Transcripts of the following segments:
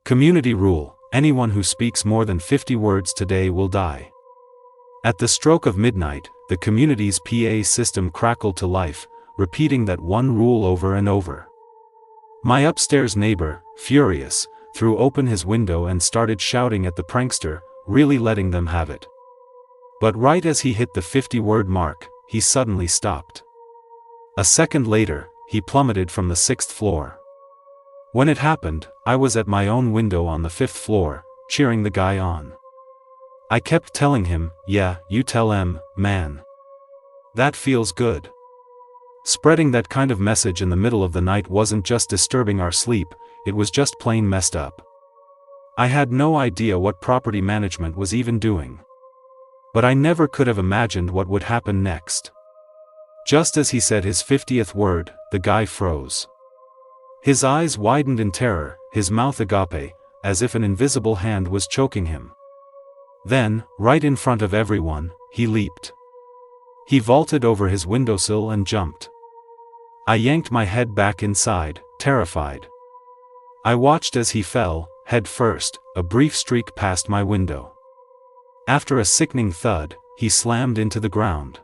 Community rule: anyone who speaks more than 50 words today will die. At the stroke of midnight, the community's PA system crackled to life, repeating that one rule over and over. My upstairs neighbor, furious, threw open his window and started shouting at the prankster, really letting them have it. But right as he hit the 50-word mark, he suddenly stopped. A second later, he plummeted from the 6th floor. When it happened, I was at my own window on the 5th floor, cheering the guy on. I kept telling him, "Yeah, you tell him, man. That feels good." Spreading that kind of message in the middle of the night wasn't just disturbing our sleep, it was just plain messed up. I had no idea what property management was even doing. But I never could have imagined what would happen next. Just as he said his 50th word, the guy froze. His eyes widened in terror, his mouth agape, as if an invisible hand was choking him. Then, right in front of everyone, he leaped. He vaulted over his windowsill and jumped. I yanked my head back inside, terrified. I watched as he fell, head first, a brief streak past my window. After a sickening thud, he slammed into the ground.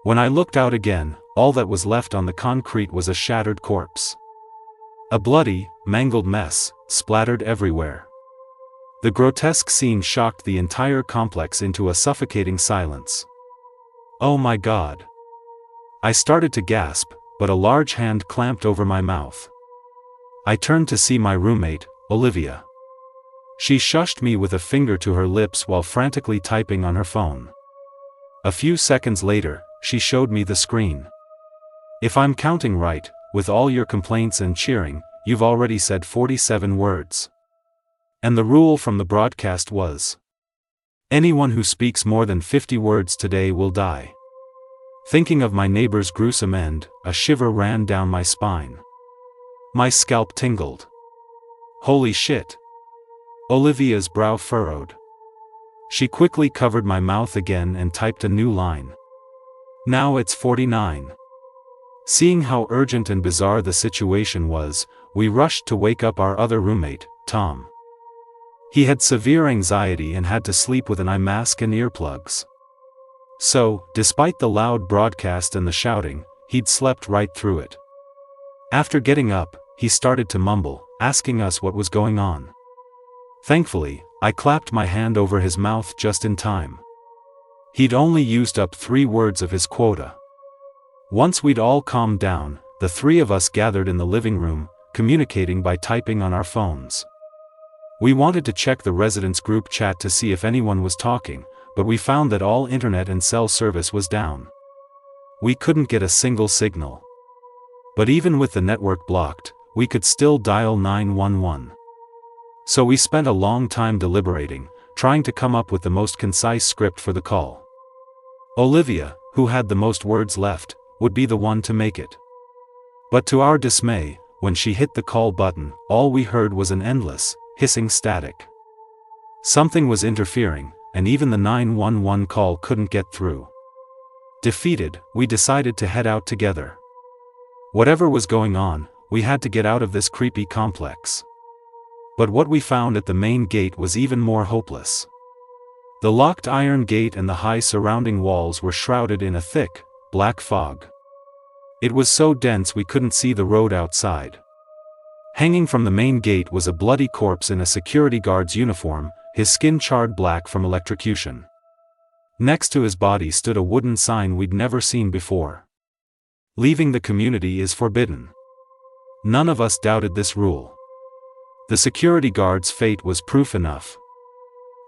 When I looked out again, all that was left on the concrete was a shattered corpse. A bloody, mangled mess, splattered everywhere. The grotesque scene shocked the entire complex into a suffocating silence. "Oh my God." I started to gasp, but a large hand clamped over my mouth. I turned to see my roommate, Olivia. She shushed me with a finger to her lips while frantically typing on her phone. A few seconds later, she showed me the screen. "If I'm counting right, with all your complaints and cheering, you've already said 47 words. And the rule from the broadcast was, anyone who speaks more than 50 words today will die." Thinking of my neighbor's gruesome end, a shiver ran down my spine. My scalp tingled. Holy shit. Olivia's brow furrowed. She quickly covered my mouth again and typed a new line. "Now it's 49. Seeing how urgent and bizarre the situation was, we rushed to wake up our other roommate, Tom. He had severe anxiety and had to sleep with an eye mask and earplugs. So, despite the loud broadcast and the shouting, he'd slept right through it. After getting up, he started to mumble, asking us what was going on. Thankfully, I clapped my hand over his mouth just in time. He'd only used up 3 words of his quota. Once we'd all calmed down, the 3 of us gathered in the living room, communicating by typing on our phones. We wanted to check the residents' group chat to see if anyone was talking, but we found that all internet and cell service was down. We couldn't get a single signal. But even with the network blocked, we could still dial 911. So we spent a long time deliberating, trying to come up with the most concise script for the call. Olivia, who had the most words left, would be the one to make it. But to our dismay, when she hit the call button, all we heard was an endless, hissing static. Something was interfering, and even the 911 call couldn't get through. Defeated, we decided to head out together. Whatever was going on, we had to get out of this creepy complex. But what we found at the main gate was even more hopeless. The locked iron gate and the high surrounding walls were shrouded in a thick, black fog. It was so dense we couldn't see the road outside. Hanging from the main gate was a bloody corpse in a security guard's uniform, his skin charred black from electrocution. Next to his body stood a wooden sign we'd never seen before. "Leaving the community is forbidden." None of us doubted this rule. The security guard's fate was proof enough.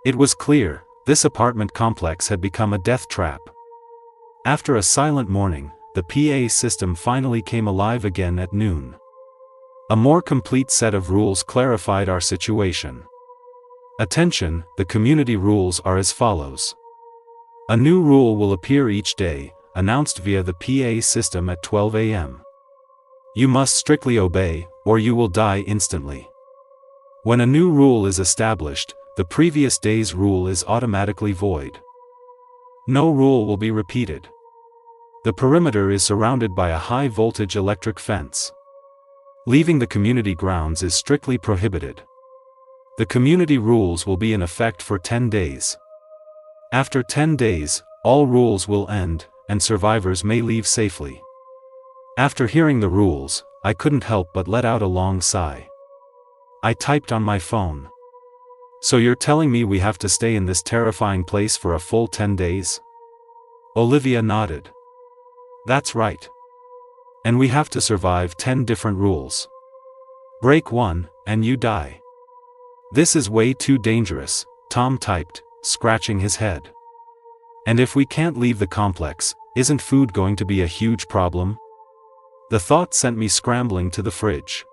It was clear, this apartment complex had become a death trap. After a silent morning, the PA system finally came alive again at noon. A more complete set of rules clarified our situation. Attention, the community rules are as follows. A new rule will appear each day, announced via the PA system at 12 a.m. You must strictly obey, or you will die instantly. When a new rule is established, the previous day's rule is automatically void. No rule will be repeated. The perimeter is surrounded by a high-voltage electric fence. Leaving the community grounds is strictly prohibited. The community rules will be in effect for 10 days. After 10 days, all rules will end, and survivors may leave safely. After hearing the rules, I couldn't help but let out a long sigh. I typed on my phone. So you're telling me we have to stay in this terrifying place for a full 10 days? Olivia nodded. That's right. And we have to survive 10 different rules. Break one, and you die. This is way too dangerous, Tom typed, scratching his head. And if we can't leave the complex, isn't food going to be a huge problem? The thought sent me scrambling to the fridge.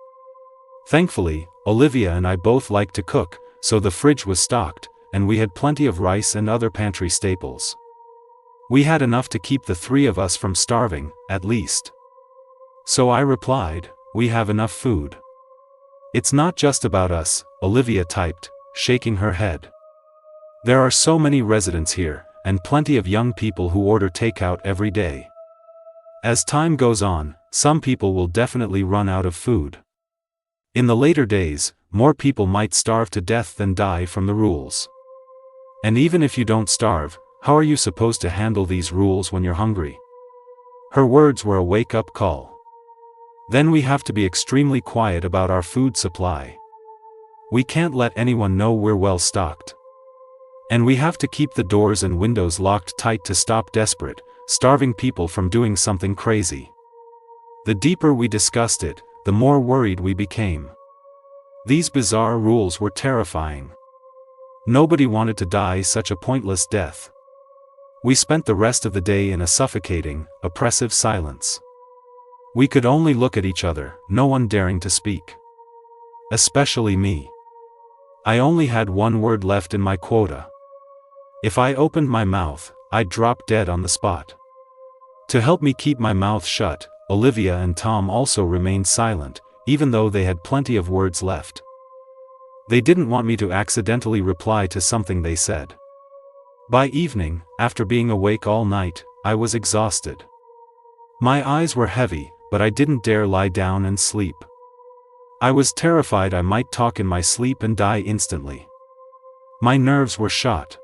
Thankfully, Olivia and I both like to cook, so the fridge was stocked, and we had plenty of rice and other pantry staples. We had enough to keep the three of us from starving, at least. So I replied, we have enough food. It's not just about us, Olivia typed, shaking her head. There are so many residents here, and plenty of young people who order takeout every day. As time goes on, some people will definitely run out of food. In the later days, more people might starve to death than die from the rules. And even if you don't starve, how are you supposed to handle these rules when you're hungry? Her words were a wake-up call. Then we have to be extremely quiet about our food supply. We can't let anyone know we're well stocked. And we have to keep the doors and windows locked tight to stop desperate, starving people from doing something crazy. The deeper we discussed it, the more worried we became. These bizarre rules were terrifying. Nobody wanted to die such a pointless death. We spent the rest of the day in a suffocating, oppressive silence. We could only look at each other, no one daring to speak. Especially me. I only had one word left in my quota. If I opened my mouth, I'd drop dead on the spot. To help me keep my mouth shut, Olivia and Tom also remained silent, even though they had plenty of words left. They didn't want me to accidentally reply to something they said. By evening, after being awake all night, I was exhausted. My eyes were heavy, but I didn't dare lie down and sleep. I was terrified I might talk in my sleep and die instantly. My nerves were shot.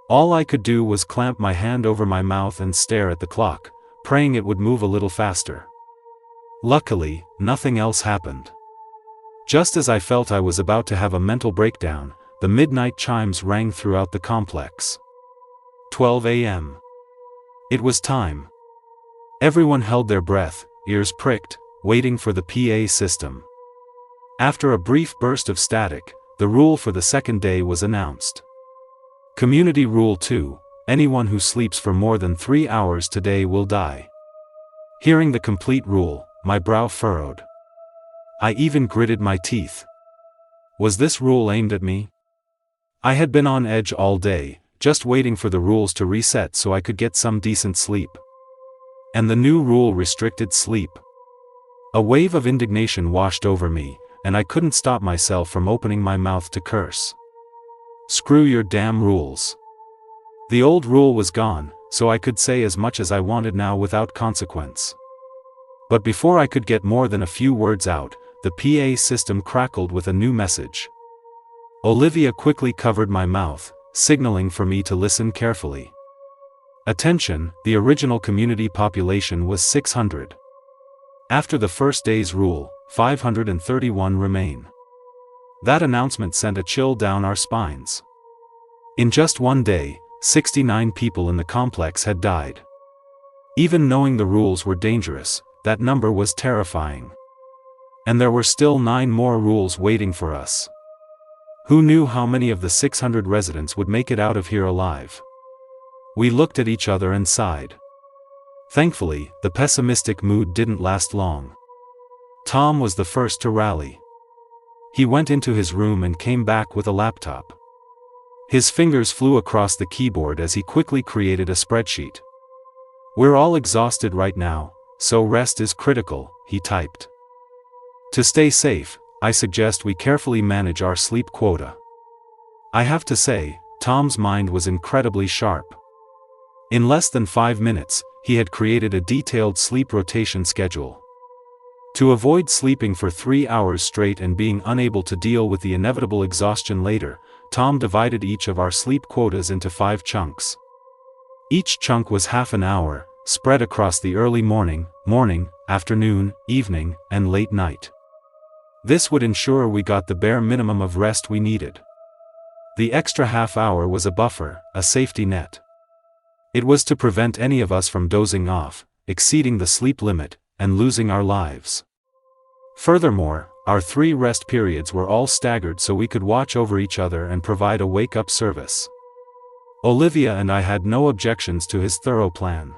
All I could do was clamp my hand over my mouth and stare at the clock, praying it would move a little faster. Luckily, nothing else happened. Just as I felt I was about to have a mental breakdown, the midnight chimes rang throughout the complex. 12 a.m. It was time. Everyone held their breath, ears pricked, waiting for the PA system. After a brief burst of static, the rule for the second day was announced. Community Rule 2, anyone who sleeps for more than 3 hours today will die. Hearing the complete rule, my brow furrowed. I even gritted my teeth. Was this rule aimed at me? I had been on edge all day, just waiting for the rules to reset so I could get some decent sleep. And the new rule restricted sleep. A wave of indignation washed over me, and I couldn't stop myself from opening my mouth to curse. Screw your damn rules. The old rule was gone, so I could say as much as I wanted now without consequence. But before I could get more than a few words out, the PA system crackled with a new message. Olivia quickly covered my mouth, signaling for me to listen carefully. Attention, the original community population was 600. After the first day's rule, 531 remain. That announcement sent a chill down our spines. In just one day, 69 people in the complex had died. Even knowing the rules were dangerous, that number was terrifying. And there were still 9 more rules waiting for us. Who knew how many of the 600 residents would make it out of here alive? We looked at each other and sighed. Thankfully, the pessimistic mood didn't last long. Tom was the first to rally. He went into his room and came back with a laptop. His fingers flew across the keyboard as he quickly created a spreadsheet. We're all exhausted right now, so rest is critical, he typed. To stay safe, I suggest we carefully manage our sleep quota. I have to say, Tom's mind was incredibly sharp. In less than 5 minutes, he had created a detailed sleep rotation schedule. To avoid sleeping for 3 hours straight and being unable to deal with the inevitable exhaustion later, Tom divided each of our sleep quotas into 5 chunks. Each chunk was half an hour, spread across the early morning, afternoon, evening, and late night. This would ensure we got the bare minimum of rest we needed. The extra half hour was a buffer, a safety net. It was to prevent any of us from dozing off, exceeding the sleep limit, and losing our lives. Furthermore, our 3 rest periods were all staggered so we could watch over each other and provide a wake-up service. Olivia and I had no objections to his thorough plan.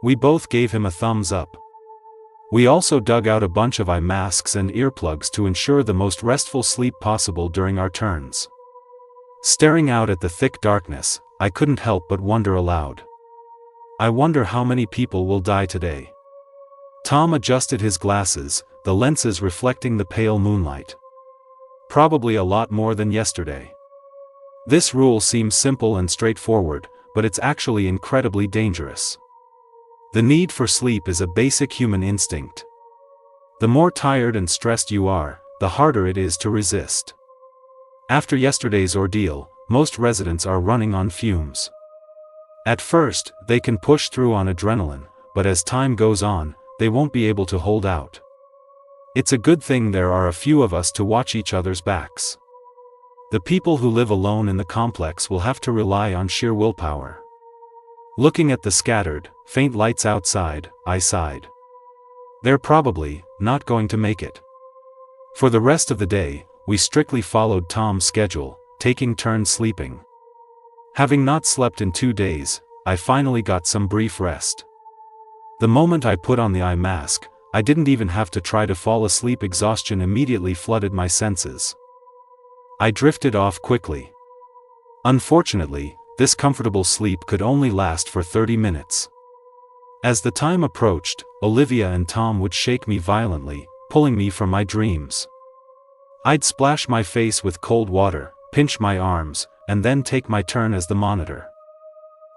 We both gave him a thumbs up. We also dug out a bunch of eye masks and earplugs to ensure the most restful sleep possible during our turns. Staring out at the thick darkness, I couldn't help but wonder aloud. I wonder how many people will die today. Tom adjusted his glasses, the lenses reflecting the pale moonlight. Probably a lot more than yesterday. This rule seems simple and straightforward, but it's actually incredibly dangerous. The need for sleep is a basic human instinct. The more tired and stressed you are, the harder it is to resist. After yesterday's ordeal, most residents are running on fumes. At first, they can push through on adrenaline, but as time goes on, they won't be able to hold out. It's a good thing there are a few of us to watch each other's backs. The people who live alone in the complex will have to rely on sheer willpower. Looking at the scattered, faint lights outside, I sighed. They're probably not going to make it. For the rest of the day, we strictly followed Tom's schedule, taking turns sleeping. Having not slept in 2 days, I finally got some brief rest. The moment I put on the eye mask, I didn't even have to try to fall asleep. Exhaustion immediately flooded my senses. I drifted off quickly. Unfortunately, this comfortable sleep could only last for 30 minutes. As the time approached, Olivia and Tom would shake me violently, pulling me from my dreams. I'd splash my face with cold water, pinch my arms, and then take my turn as the monitor.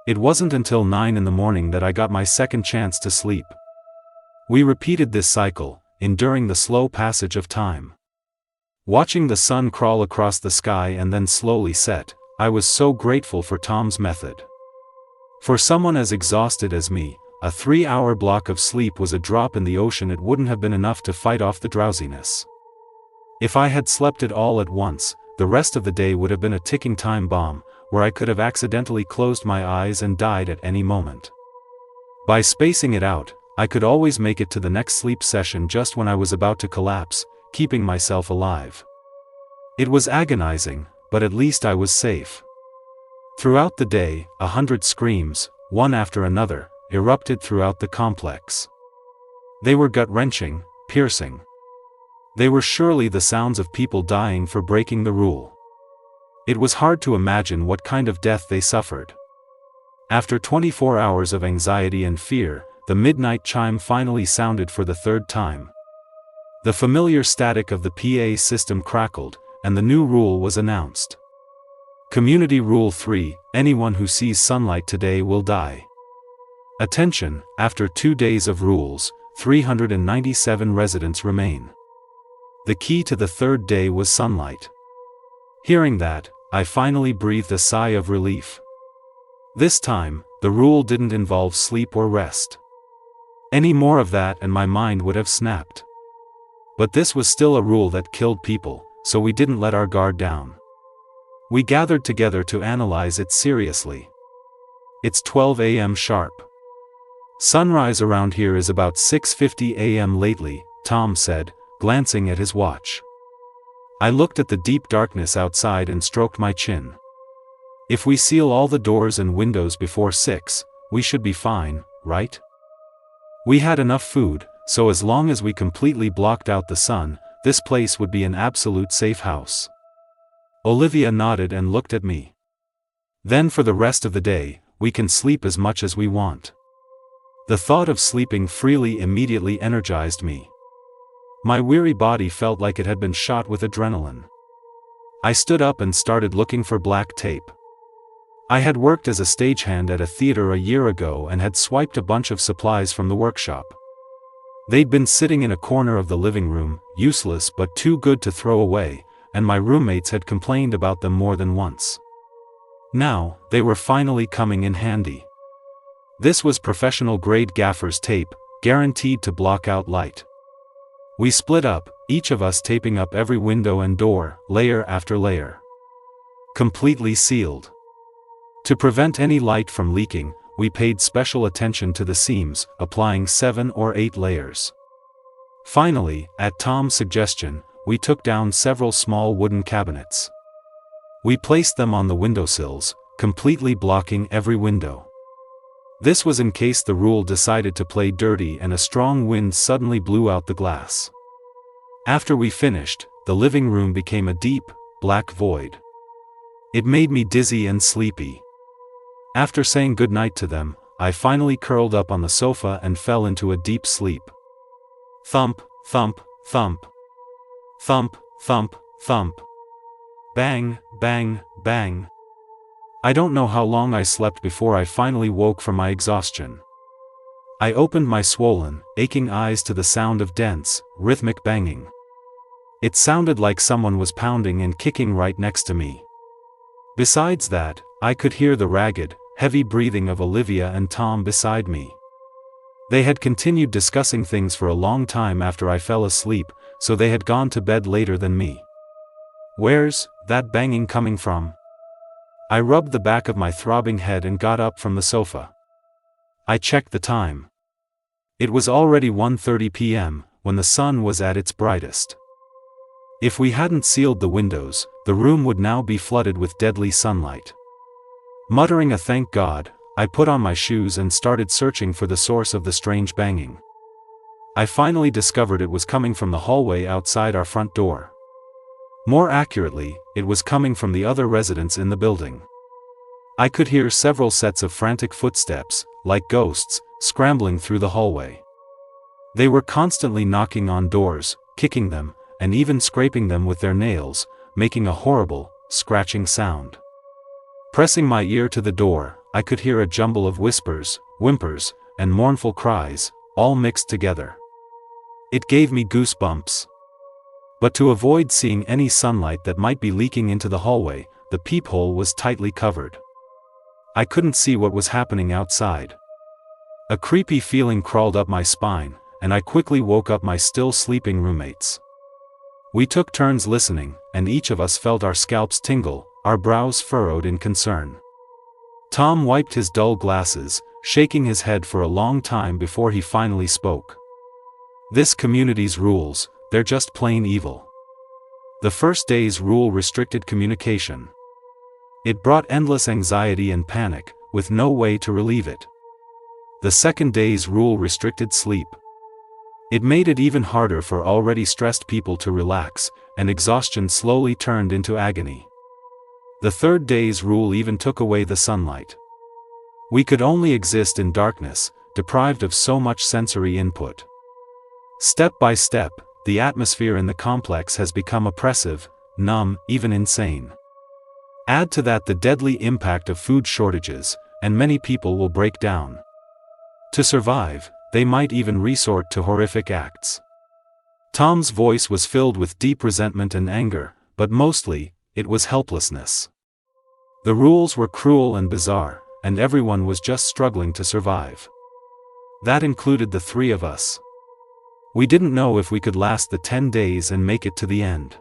It wasn't until 9 in the morning that I got my second chance to sleep. We repeated this cycle, enduring the slow passage of time. Watching the sun crawl across the sky and then slowly set, I was so grateful for Tom's method. For someone as exhausted as me, a 3-hour block of sleep was a drop in the ocean. It wouldn't have been enough to fight off the drowsiness. If I had slept it all at once, the rest of the day would have been a ticking time bomb, where I could have accidentally closed my eyes and died at any moment. By spacing it out, I could always make it to the next sleep session just when I was about to collapse, keeping myself alive. It was agonizing, but at least I was safe. Throughout the day, 100 screams, one after another, erupted throughout the complex. They were gut-wrenching, piercing. They were surely the sounds of people dying for breaking the rule. It was hard to imagine what kind of death they suffered. After 24 hours of anxiety and fear, the midnight chime finally sounded for the 3rd time. The familiar static of the PA system crackled, and the new rule was announced. Community Rule 3, anyone who sees sunlight today will die. Attention, after 2 days of rules, 397 residents remain. The key to the 3rd day was sunlight. Hearing that, I finally breathed a sigh of relief. This time, the rule didn't involve sleep or rest. Any more of that and my mind would have snapped. But this was still a rule that killed people, so we didn't let our guard down. We gathered together to analyze it seriously. It's 12 a.m. sharp. Sunrise around here is about 6:50 a.m. lately, Tom said, glancing at his watch. I looked at the deep darkness outside and stroked my chin. If we seal all the doors and windows before 6, we should be fine, right? We had enough food, so as long as we completely blocked out the sun, this place would be an absolute safe house. Olivia nodded and looked at me. Then for the rest of the day, we can sleep as much as we want. The thought of sleeping freely immediately energized me. My weary body felt like it had been shot with adrenaline. I stood up and started looking for black tape. I had worked as a stagehand at a theater a year ago and had swiped a bunch of supplies from the workshop. They'd been sitting in a corner of the living room, useless but too good to throw away, and my roommates had complained about them more than once. Now, they were finally coming in handy. This was professional-grade gaffer's tape, guaranteed to block out light. We split up, each of us taping up every window and door, layer after layer. Completely sealed. To prevent any light from leaking, we paid special attention to the seams, applying 7 or 8 layers. Finally, at Tom's suggestion, we took down several small wooden cabinets. We placed them on the windowsills, completely blocking every window. This was in case the rule decided to play dirty and a strong wind suddenly blew out the glass. After we finished, the living room became a deep, black void. It made me dizzy and sleepy. After saying goodnight to them, I finally curled up on the sofa and fell into a deep sleep. Thump, thump, thump. Thump, thump, thump. Bang, bang, bang. I don't know how long I slept before I finally woke from my exhaustion. I opened my swollen, aching eyes to the sound of dense, rhythmic banging. It sounded like someone was pounding and kicking right next to me. Besides that, I could hear the ragged, heavy breathing of Olivia and Tom beside me. They had continued discussing things for a long time after I fell asleep, so they had gone to bed later than me. "Where's that banging coming from?" I rubbed the back of my throbbing head and got up from the sofa. I checked the time. It was already 1:30 p.m., when the sun was at its brightest. If we hadn't sealed the windows, the room would now be flooded with deadly sunlight. Muttering a thank God, I put on my shoes and started searching for the source of the strange banging. I finally discovered it was coming from the hallway outside our front door. More accurately, it was coming from the other residents in the building. I could hear several sets of frantic footsteps, like ghosts, scrambling through the hallway. They were constantly knocking on doors, kicking them, and even scraping them with their nails, making a horrible, scratching sound. Pressing my ear to the door, I could hear a jumble of whispers, whimpers, and mournful cries, all mixed together. It gave me goosebumps. But to avoid seeing any sunlight that might be leaking into the hallway, the peephole was tightly covered. I couldn't see what was happening outside. A creepy feeling crawled up my spine, and I quickly woke up my still sleeping roommates. We took turns listening, and each of us felt our scalps tingle, our brows furrowed in concern. Tom wiped his dull glasses, shaking his head for a long time before he finally spoke. "This community's rules, they're just plain evil." The first day's rule restricted communication. It brought endless anxiety and panic, with no way to relieve it. The second day's rule restricted sleep. It made it even harder for already stressed people to relax, and exhaustion slowly turned into agony. The third day's rule even took away the sunlight. We could only exist in darkness, deprived of so much sensory input. Step by step, the atmosphere in the complex has become oppressive, numb, even insane. Add to that the deadly impact of food shortages, and many people will break down. To survive, they might even resort to horrific acts. Tom's voice was filled with deep resentment and anger, but mostly, it was helplessness. The rules were cruel and bizarre, and everyone was just struggling to survive. That included the three of us. We didn't know if we could last the 10 days and make it to the end.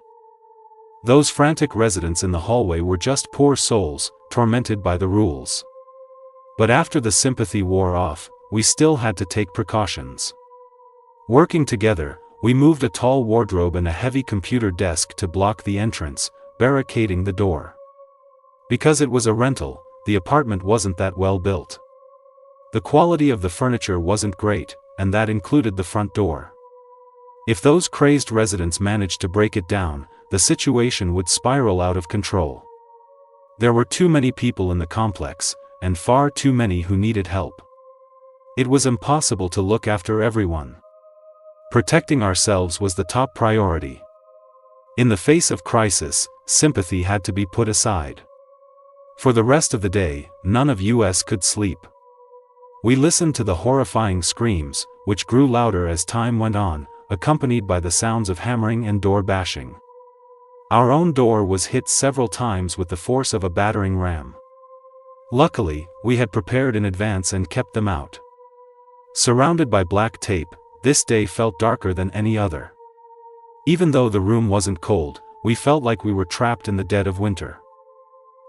Those frantic residents in the hallway were just poor souls, tormented by the rules. But after the sympathy wore off, we still had to take precautions. Working together, we moved a tall wardrobe and a heavy computer desk to block the entrance, barricading the door. Because it was a rental, the apartment wasn't that well built. The quality of the furniture wasn't great, and that included the front door. If those crazed residents managed to break it down, the situation would spiral out of control. There were too many people in the complex, and far too many who needed help. It was impossible to look after everyone. Protecting ourselves was the top priority. In the face of crisis, sympathy had to be put aside. For the rest of the day, none of us could sleep. We listened to the horrifying screams, which grew louder as time went on, accompanied by the sounds of hammering and door bashing. Our own door was hit several times with the force of a battering ram. Luckily, we had prepared in advance and kept them out. Surrounded by black tape, this day felt darker than any other. Even though the room wasn't cold, we felt like we were trapped in the dead of winter.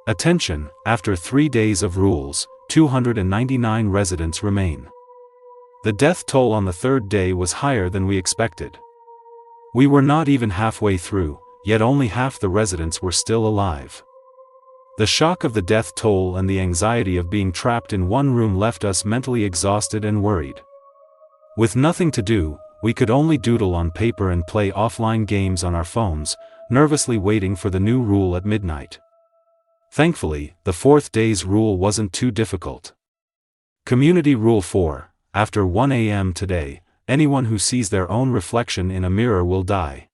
Attention, after 3 days of rules, 299 residents remain. The death toll on the third day was higher than we expected. We were not even halfway through, yet only half the residents were still alive. The shock of the death toll and the anxiety of being trapped in one room left us mentally exhausted and worried. With nothing to do, we could only doodle on paper and play offline games on our phones, nervously waiting for the new rule at midnight. Thankfully, the fourth day's rule wasn't too difficult. Community Rule 4: After 1 a.m. today, anyone who sees their own reflection in a mirror will die.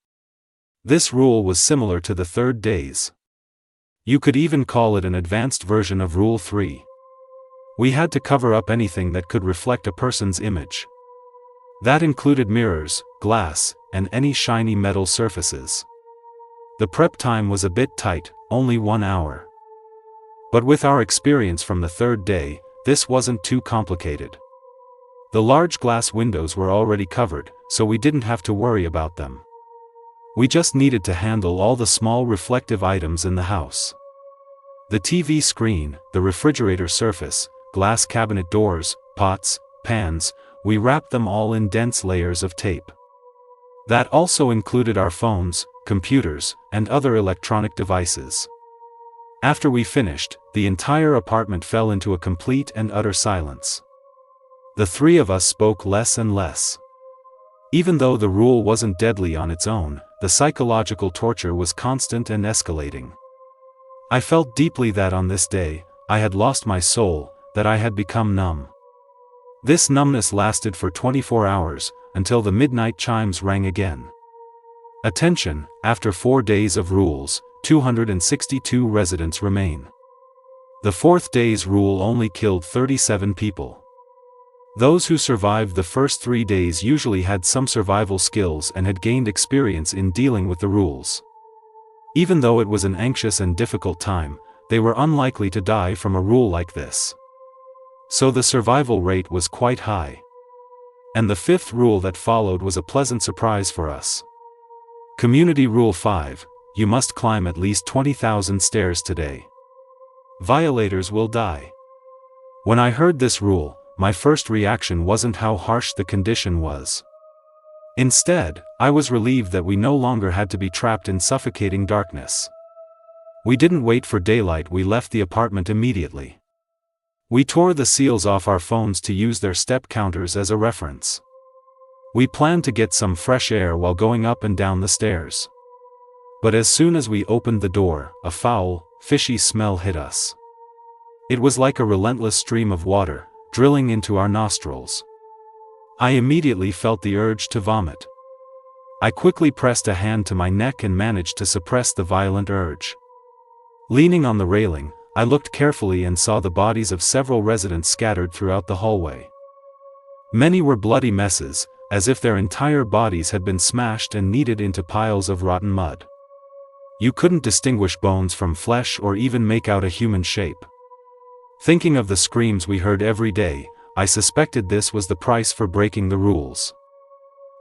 This rule was similar to the third day's. You could even call it an advanced version of Rule 3. We had to cover up anything that could reflect a person's image. That included mirrors, glass, and any shiny metal surfaces. The prep time was a bit tight, only 1 hour. But with our experience from the third day, this wasn't too complicated. The large glass windows were already covered, so we didn't have to worry about them. We just needed to handle all the small reflective items in the house. The TV screen, the refrigerator surface, glass cabinet doors, pots, pans, we wrapped them all in dense layers of tape. That also included our phones, computers, and other electronic devices. After we finished, the entire apartment fell into a complete and utter silence. The three of us spoke less and less. Even though the rule wasn't deadly on its own, the psychological torture was constant and escalating. I felt deeply that on this day, I had lost my soul, that I had become numb. This numbness lasted for 24 hours, until the midnight chimes rang again. Attention, after 4 days of rules, 262 residents remain. The fourth day's rule only killed 37 people. Those who survived the first 3 days usually had some survival skills and had gained experience in dealing with the rules. Even though it was an anxious and difficult time, they were unlikely to die from a rule like this. So the survival rate was quite high. And the fifth rule that followed was a pleasant surprise for us. Community Rule 5: You must climb at least 20,000 stairs today. Violators will die. When I heard this rule, my first reaction wasn't how harsh the condition was. Instead, I was relieved that we no longer had to be trapped in suffocating darkness. We didn't wait for daylight, we left the apartment immediately. We tore the seals off our phones to use their step counters as a reference. We planned to get some fresh air while going up and down the stairs. But as soon as we opened the door, a foul, fishy smell hit us. It was like a relentless stream of water, drilling into our nostrils. I immediately felt the urge to vomit. I quickly pressed a hand to my neck and managed to suppress the violent urge. Leaning on the railing, I looked carefully and saw the bodies of several residents scattered throughout the hallway. Many were bloody messes, as if their entire bodies had been smashed and kneaded into piles of rotten mud. You couldn't distinguish bones from flesh or even make out a human shape. Thinking of the screams we heard every day, I suspected this was the price for breaking the rules.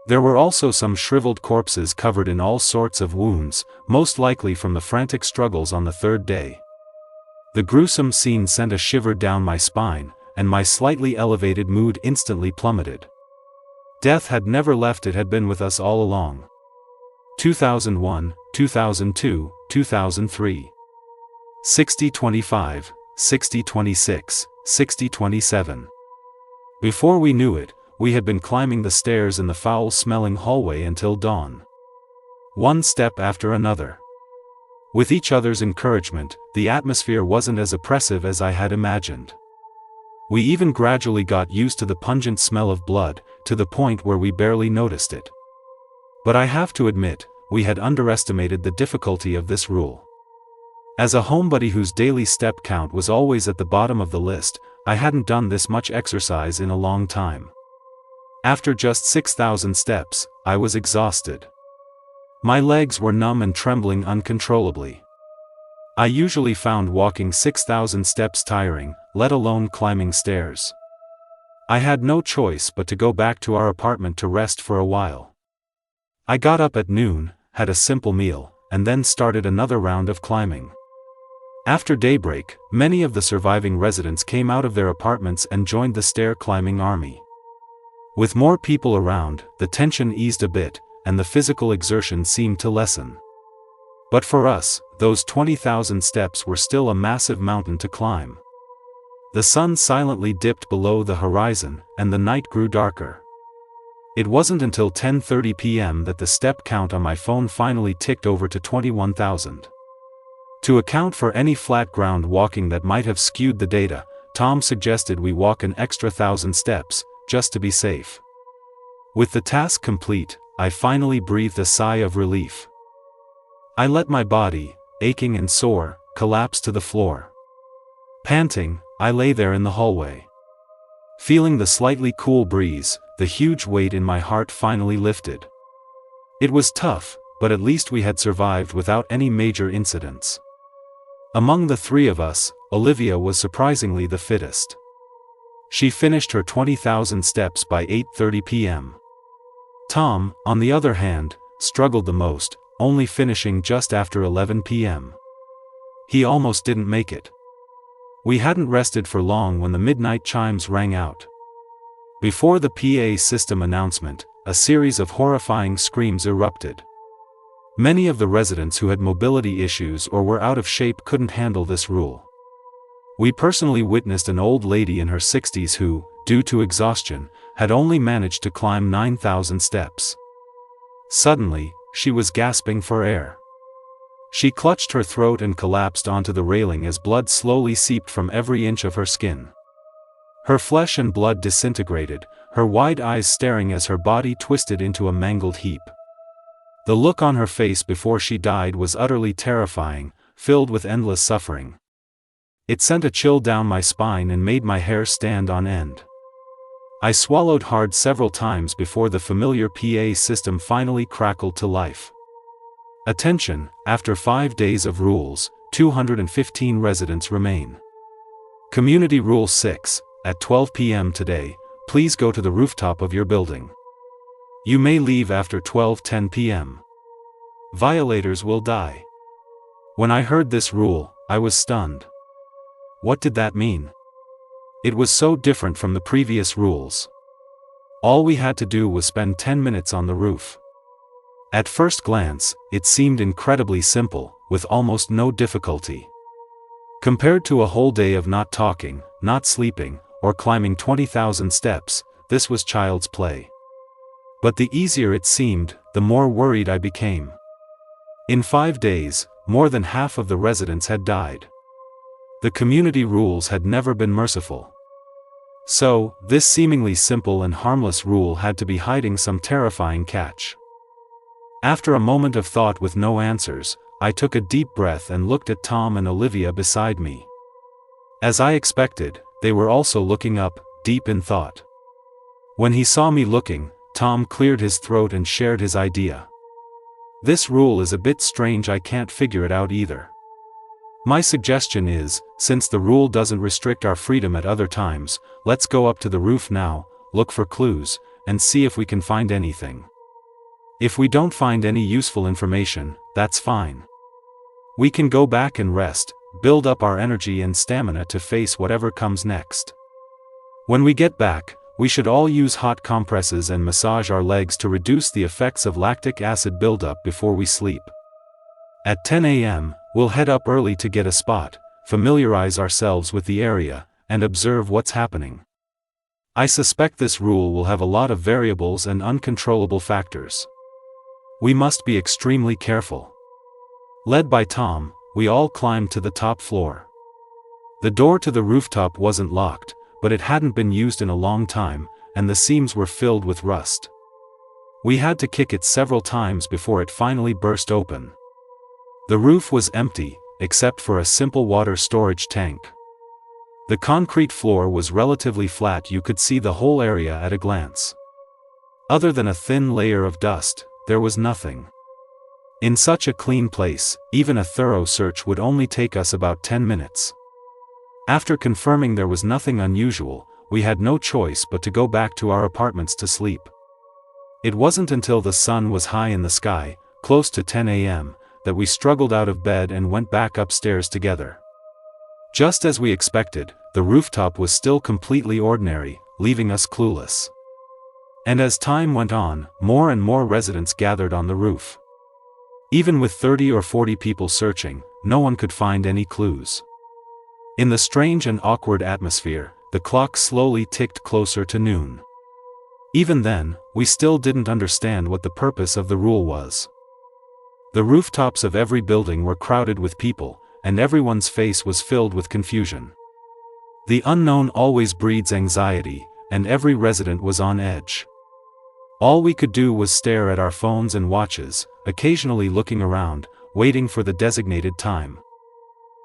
There were also some shriveled corpses covered in all sorts of wounds, most likely from the frantic struggles on the third day. The gruesome scene sent a shiver down my spine, and my slightly elevated mood instantly plummeted. Death had never left, it had been with us all along. 2001, 2002, 2003. 60-25, 60-26, 60-27. Before we knew it, we had been climbing the stairs in the foul-smelling hallway until dawn. One step after another. With each other's encouragement, the atmosphere wasn't as oppressive as I had imagined. We even gradually got used to the pungent smell of blood, to the point where we barely noticed it. But I have to admit, we had underestimated the difficulty of this rule. As a homebody whose daily step count was always at the bottom of the list, I hadn't done this much exercise in a long time. After just 6,000 steps, I was exhausted. My legs were numb and trembling uncontrollably. I usually found walking 6,000 steps tiring, let alone climbing stairs. I had no choice but to go back to our apartment to rest for a while. I got up at noon, had a simple meal, and then started another round of climbing. After daybreak, many of the surviving residents came out of their apartments and joined the stair-climbing army. With more people around, the tension eased a bit, and the physical exertion seemed to lessen. But for us, those 20,000 steps were still a massive mountain to climb. The sun silently dipped below the horizon, and the night grew darker. It wasn't until 10:30 p.m. that the step count on my phone finally ticked over to 21,000. To account for any flat ground walking that might have skewed the data, Tom suggested we walk an extra 1,000 steps, just to be safe. With the task complete, I finally breathed a sigh of relief. I let my body, aching and sore, collapse to the floor. Panting, I lay there in the hallway. Feeling the slightly cool breeze, the huge weight in my heart finally lifted. It was tough, but at least we had survived without any major incidents. Among the three of us, Olivia was surprisingly the fittest. She finished her 20,000 steps by 8:30 p.m. Tom, on the other hand, struggled the most, only finishing just after 11 p.m. He almost didn't make it. We hadn't rested for long when the midnight chimes rang out. Before the PA system announcement, a series of horrifying screams erupted. Many of the residents who had mobility issues or were out of shape couldn't handle this rule. We personally witnessed an old lady in her 60s who, due to exhaustion, had only managed to climb 9,000 steps. Suddenly, she was gasping for air. She clutched her throat and collapsed onto the railing as blood slowly seeped from every inch of her skin. Her flesh and blood disintegrated, her wide eyes staring as her body twisted into a mangled heap. The look on her face before she died was utterly terrifying, filled with endless suffering. It sent a chill down my spine and made my hair stand on end. I swallowed hard several times before the familiar PA system finally crackled to life. Attention, after 5 days of rules, 215 residents remain. Community Rule 6, at 12 p.m. today, please go to the rooftop of your building. You may leave after 12:10 p.m. Violators will die. When I heard this rule, I was stunned. What did that mean? It was so different from the previous rules. All we had to do was spend 10 minutes on the roof. At first glance, it seemed incredibly simple, with almost no difficulty. Compared to a whole day of not talking, not sleeping, or climbing 20,000 steps, this was child's play. But the easier it seemed, the more worried I became. In 5 days, more than half of the residents had died. The community rules had never been merciful. So, this seemingly simple and harmless rule had to be hiding some terrifying catch. After a moment of thought with no answers, I took a deep breath and looked at Tom and Olivia beside me. As I expected, they were also looking up, deep in thought. When he saw me looking, Tom cleared his throat and shared his idea. This rule is a bit strange, I can't figure it out either. My suggestion is, since the rule doesn't restrict our freedom at other times, let's go up to the roof now, look for clues, and see if we can find anything. If we don't find any useful information, that's fine. We can go back and rest, build up our energy and stamina to face whatever comes next. When we get back, we should all use hot compresses and massage our legs to reduce the effects of lactic acid buildup before we sleep. At 10 a.m., we'll head up early to get a spot, familiarize ourselves with the area, and observe what's happening. I suspect this rule will have a lot of variables and uncontrollable factors. We must be extremely careful. Led by Tom, we all climbed to the top floor. The door to the rooftop wasn't locked, but it hadn't been used in a long time, and the seams were filled with rust. We had to kick it several times before it finally burst open. The roof was empty, except for a simple water storage tank. The concrete floor was relatively flat, you could see the whole area at a glance. Other than a thin layer of dust, there was nothing. In such a clean place, even a thorough search would only take us about 10 minutes. After confirming there was nothing unusual, we had no choice but to go back to our apartments to sleep. It wasn't until the sun was high in the sky, close to 10 a.m., that we struggled out of bed and went back upstairs together. Just as we expected, the rooftop was still completely ordinary, leaving us clueless. And as time went on, more and more residents gathered on the roof. Even with 30 or 40 people searching, no one could find any clues. In the strange and awkward atmosphere, the clock slowly ticked closer to noon. Even then, we still didn't understand what the purpose of the rule was. The rooftops of every building were crowded with people, and everyone's face was filled with confusion. The unknown always breeds anxiety, and every resident was on edge. All we could do was stare at our phones and watches, occasionally looking around, waiting for the designated time.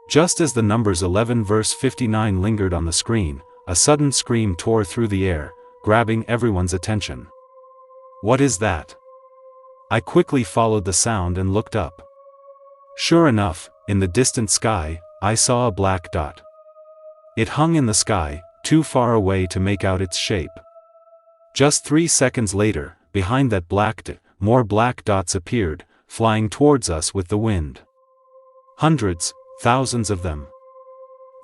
Just as the numbers 11 verse 59 lingered on the screen, a sudden scream tore through the air, grabbing everyone's attention. "What is that?" I quickly followed the sound and looked up. Sure enough, in the distant sky, I saw a black dot. It hung in the sky, too far away to make out its shape. Just 3 seconds later, behind that black dot, more black dots appeared, flying towards us with the wind. Hundreds, thousands of them.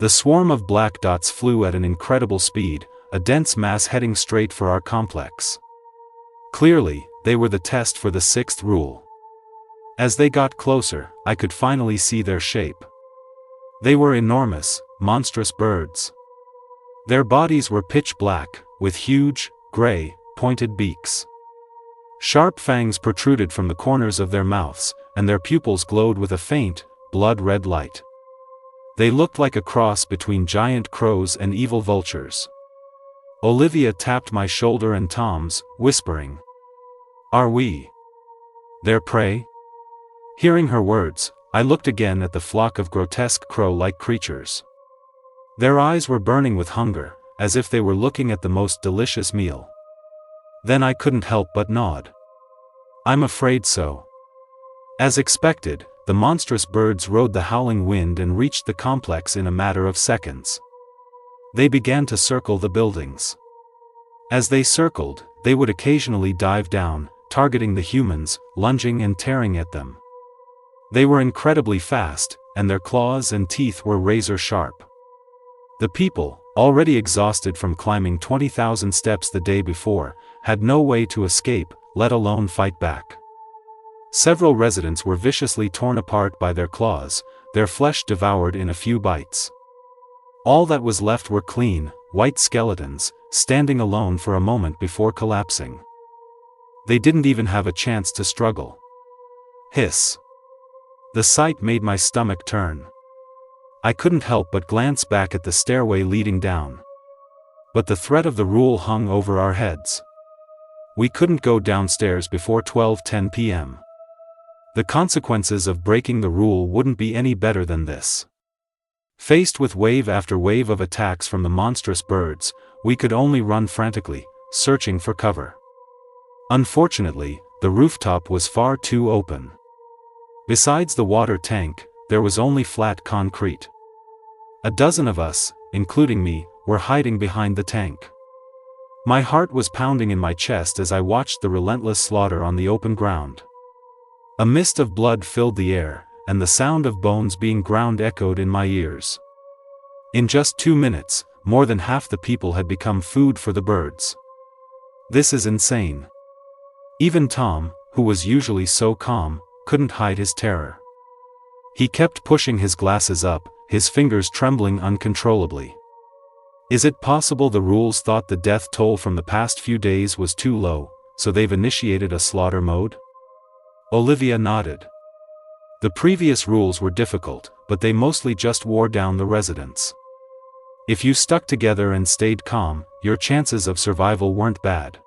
The swarm of black dots flew at an incredible speed, a dense mass heading straight for our complex. Clearly, they were the test for the 6th rule. As they got closer, I could finally see their shape. They were enormous, monstrous birds. Their bodies were pitch black, with huge, gray, pointed beaks. Sharp fangs protruded from the corners of their mouths, and their pupils glowed with a faint, blood-red light. They looked like a cross between giant crows and evil vultures. Olivia tapped my shoulder and Tom's, whispering, "Are we their prey?" Hearing her words, I looked again at the flock of grotesque crow-like creatures. Their eyes were burning with hunger, as if they were looking at the most delicious meal. Then I couldn't help but nod. "I'm afraid so." As expected, the monstrous birds rode the howling wind and reached the complex in a matter of seconds. They began to circle the buildings. As they circled, they would occasionally dive down, targeting the humans, lunging and tearing at them. They were incredibly fast, and their claws and teeth were razor sharp. The people, already exhausted from climbing 20,000 steps the day before, had no way to escape, let alone fight back. Several residents were viciously torn apart by their claws, their flesh devoured in a few bites. All that was left were clean, white skeletons, standing alone for a moment before collapsing. They didn't even have a chance to struggle. Hiss. The sight made my stomach turn. I couldn't help but glance back at the stairway leading down. But the threat of the rule hung over our heads. We couldn't go downstairs before 12:10 p.m. The consequences of breaking the rule wouldn't be any better than this. Faced with wave after wave of attacks from the monstrous birds, we could only run frantically, searching for cover. Unfortunately, the rooftop was far too open. Besides the water tank, there was only flat concrete. A dozen of us, including me, were hiding behind the tank. My heart was pounding in my chest as I watched the relentless slaughter on the open ground. A mist of blood filled the air, and the sound of bones being ground echoed in my ears. In just 2 minutes, more than half the people had become food for the birds. This is insane. Even Tom, who was usually so calm, couldn't hide his terror. He kept pushing his glasses up, his fingers trembling uncontrollably. Is it possible the rules thought the death toll from the past few days was too low, so they've initiated a slaughter mode? Olivia nodded. The previous rules were difficult, but they mostly just wore down the residents. If you stuck together and stayed calm, your chances of survival weren't bad.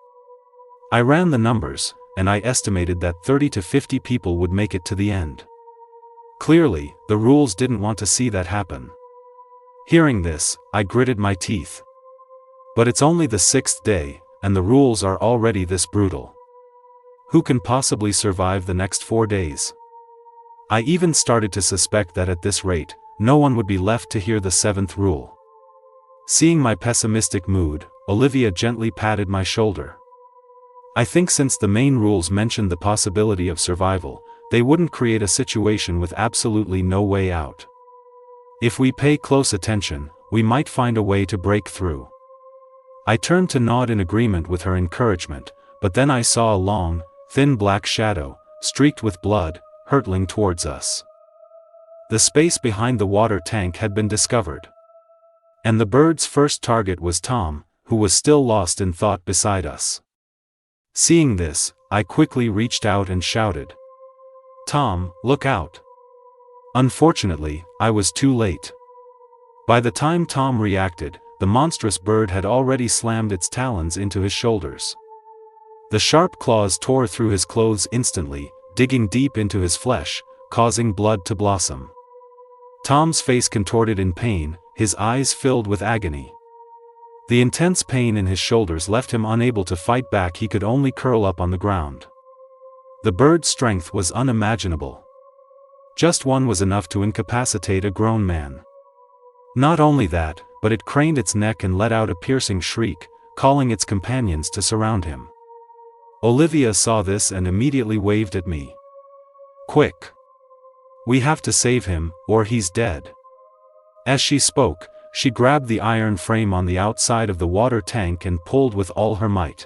I ran the numbers, and I estimated that 30 to 50 people would make it to the end. Clearly, the rules didn't want to see that happen. Hearing this, I gritted my teeth. But it's only the 6th day, and the rules are already this brutal. Who can possibly survive the next 4 days? I even started to suspect that at this rate, no one would be left to hear the 7th rule. Seeing my pessimistic mood, Olivia gently patted my shoulder. I think since the main rules mentioned the possibility of survival, they wouldn't create a situation with absolutely no way out. If we pay close attention, we might find a way to break through. I turned to nod in agreement with her encouragement, but then I saw a long, thin black shadow, streaked with blood, hurtling towards us. The space behind the water tank had been discovered. And the bird's first target was Tom, who was still lost in thought beside us. Seeing this, I quickly reached out and shouted, "Tom, look out!" Unfortunately, I was too late. By the time Tom reacted, the monstrous bird had already slammed its talons into his shoulders. The sharp claws tore through his clothes instantly, digging deep into his flesh, causing blood to blossom. Tom's face contorted in pain, his eyes filled with agony. The intense pain in his shoulders left him unable to fight back. He could only curl up on the ground. The bird's strength was unimaginable. Just one was enough to incapacitate a grown man. Not only that, but it craned its neck and let out a piercing shriek, calling its companions to surround him. Olivia saw this and immediately waved at me. "Quick! We have to save him, or he's dead." As she spoke, she grabbed the iron frame on the outside of the water tank and pulled with all her might.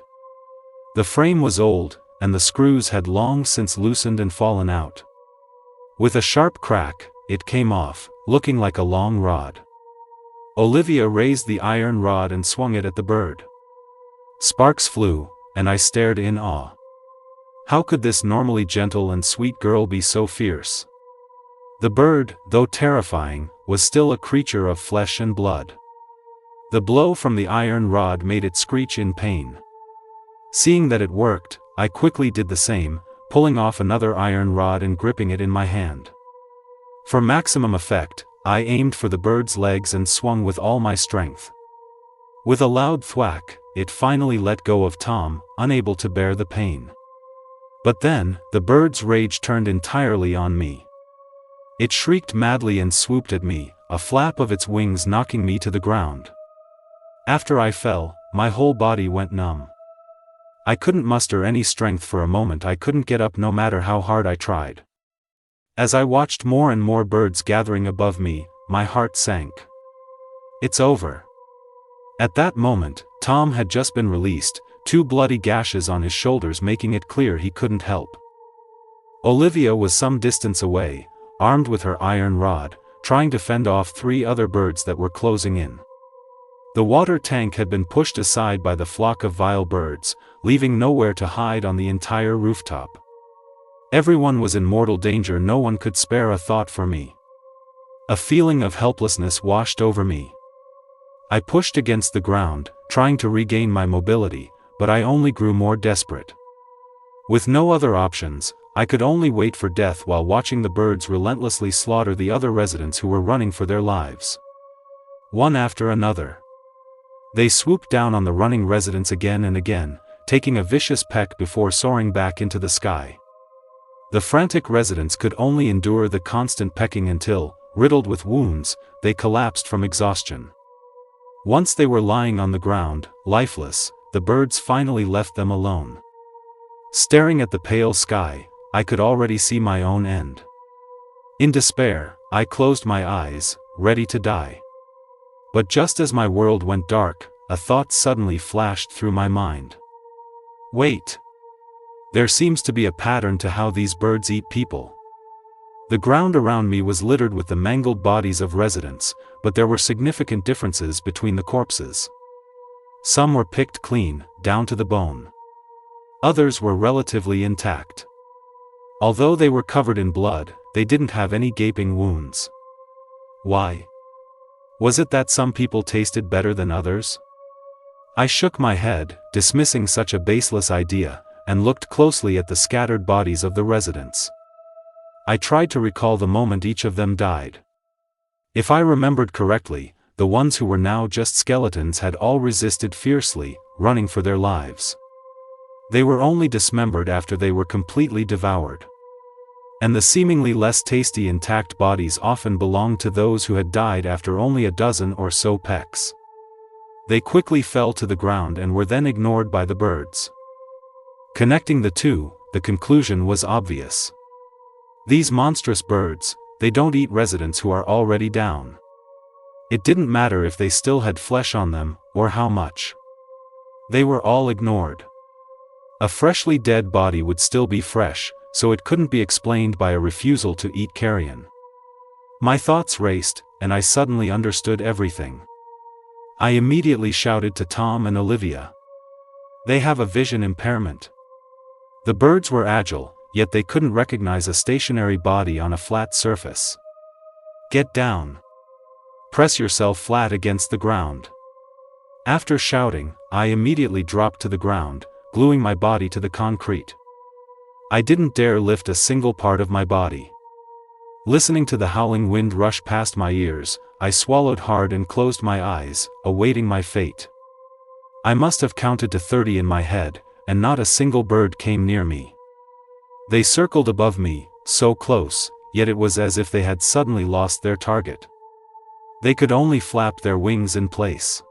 The frame was old, and the screws had long since loosened and fallen out. With a sharp crack, it came off, looking like a long rod. Olivia raised the iron rod and swung it at the bird. Sparks flew, and I stared in awe. How could this normally gentle and sweet girl be so fierce? The bird, though terrifying, was still a creature of flesh and blood. The blow from the iron rod made it screech in pain. Seeing that it worked, I quickly did the same, pulling off another iron rod and gripping it in my hand. For maximum effect, I aimed for the bird's legs and swung with all my strength. With a loud thwack, it finally let go of Tom, unable to bear the pain. But then, the bird's rage turned entirely on me. It shrieked madly and swooped at me, a flap of its wings knocking me to the ground. After I fell, my whole body went numb. I couldn't muster any strength for a moment. I couldn't get up no matter how hard I tried. As I watched more and more birds gathering above me, my heart sank. It's over. At that moment, Tom had just been released, 2 bloody gashes on his shoulders making it clear he couldn't help. Olivia was some distance away, armed with her iron rod, trying to fend off 3 other birds that were closing in. The water tank had been pushed aside by the flock of vile birds, leaving nowhere to hide on the entire rooftop. Everyone was in mortal danger. No one could spare a thought for me. A feeling of helplessness washed over me. I pushed against the ground, trying to regain my mobility, but I only grew more desperate. With no other options, I could only wait for death while watching the birds relentlessly slaughter the other residents who were running for their lives. One after another. They swooped down on the running residents again and again, taking a vicious peck before soaring back into the sky. The frantic residents could only endure the constant pecking until, riddled with wounds, they collapsed from exhaustion. Once they were lying on the ground, lifeless, the birds finally left them alone. Staring at the pale sky, I could already see my own end. In despair, I closed my eyes, ready to die. But just as my world went dark, a thought suddenly flashed through my mind. Wait. There seems to be a pattern to how these birds eat people. The ground around me was littered with the mangled bodies of residents, but there were significant differences between the corpses. Some were picked clean, down to the bone. Others were relatively intact. Although they were covered in blood, they didn't have any gaping wounds. Why? Was it that some people tasted better than others? I shook my head, dismissing such a baseless idea, and looked closely at the scattered bodies of the residents. I tried to recall the moment each of them died. If I remembered correctly, the ones who were now just skeletons had all resisted fiercely, running for their lives. They were only dismembered after they were completely devoured. And the seemingly less tasty intact bodies often belonged to those who had died after only a dozen or so pecks. They quickly fell to the ground and were then ignored by the birds. Connecting the two, the conclusion was obvious. These monstrous birds, they don't eat residents who are already down. It didn't matter if they still had flesh on them, or how much. They were all ignored. A freshly dead body would still be fresh, so it couldn't be explained by a refusal to eat carrion. My thoughts raced, and I suddenly understood everything. I immediately shouted to Tom and Olivia. They have a vision impairment. The birds were agile, yet they couldn't recognize a stationary body on a flat surface. Get down. Press yourself flat against the ground. After shouting, I immediately dropped to the ground, gluing my body to the concrete. I didn't dare lift a single part of my body. Listening to the howling wind rush past my ears, I swallowed hard and closed my eyes, awaiting my fate. I must have counted to 30 in my head, and not a single bird came near me. They circled above me, so close, yet it was as if they had suddenly lost their target. They could only flap their wings in place.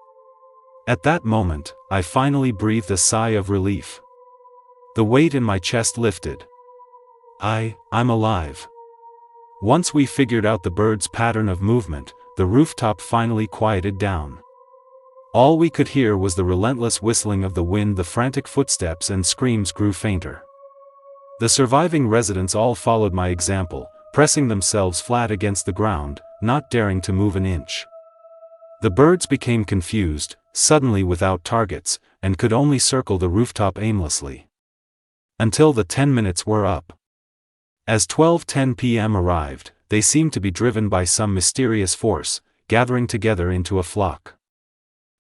At that moment, I finally breathed a sigh of relief. The weight in my chest lifted. I'm alive. Once we figured out the bird's pattern of movement, the rooftop finally quieted down. All we could hear was the relentless whistling of the wind. The frantic footsteps and screams grew fainter. The surviving residents all followed my example, pressing themselves flat against the ground, not daring to move an inch. The birds became confused, suddenly without targets, and could only circle the rooftop aimlessly. Until the 10 minutes were up. As 12:10 p.m. arrived, they seemed to be driven by some mysterious force, gathering together into a flock.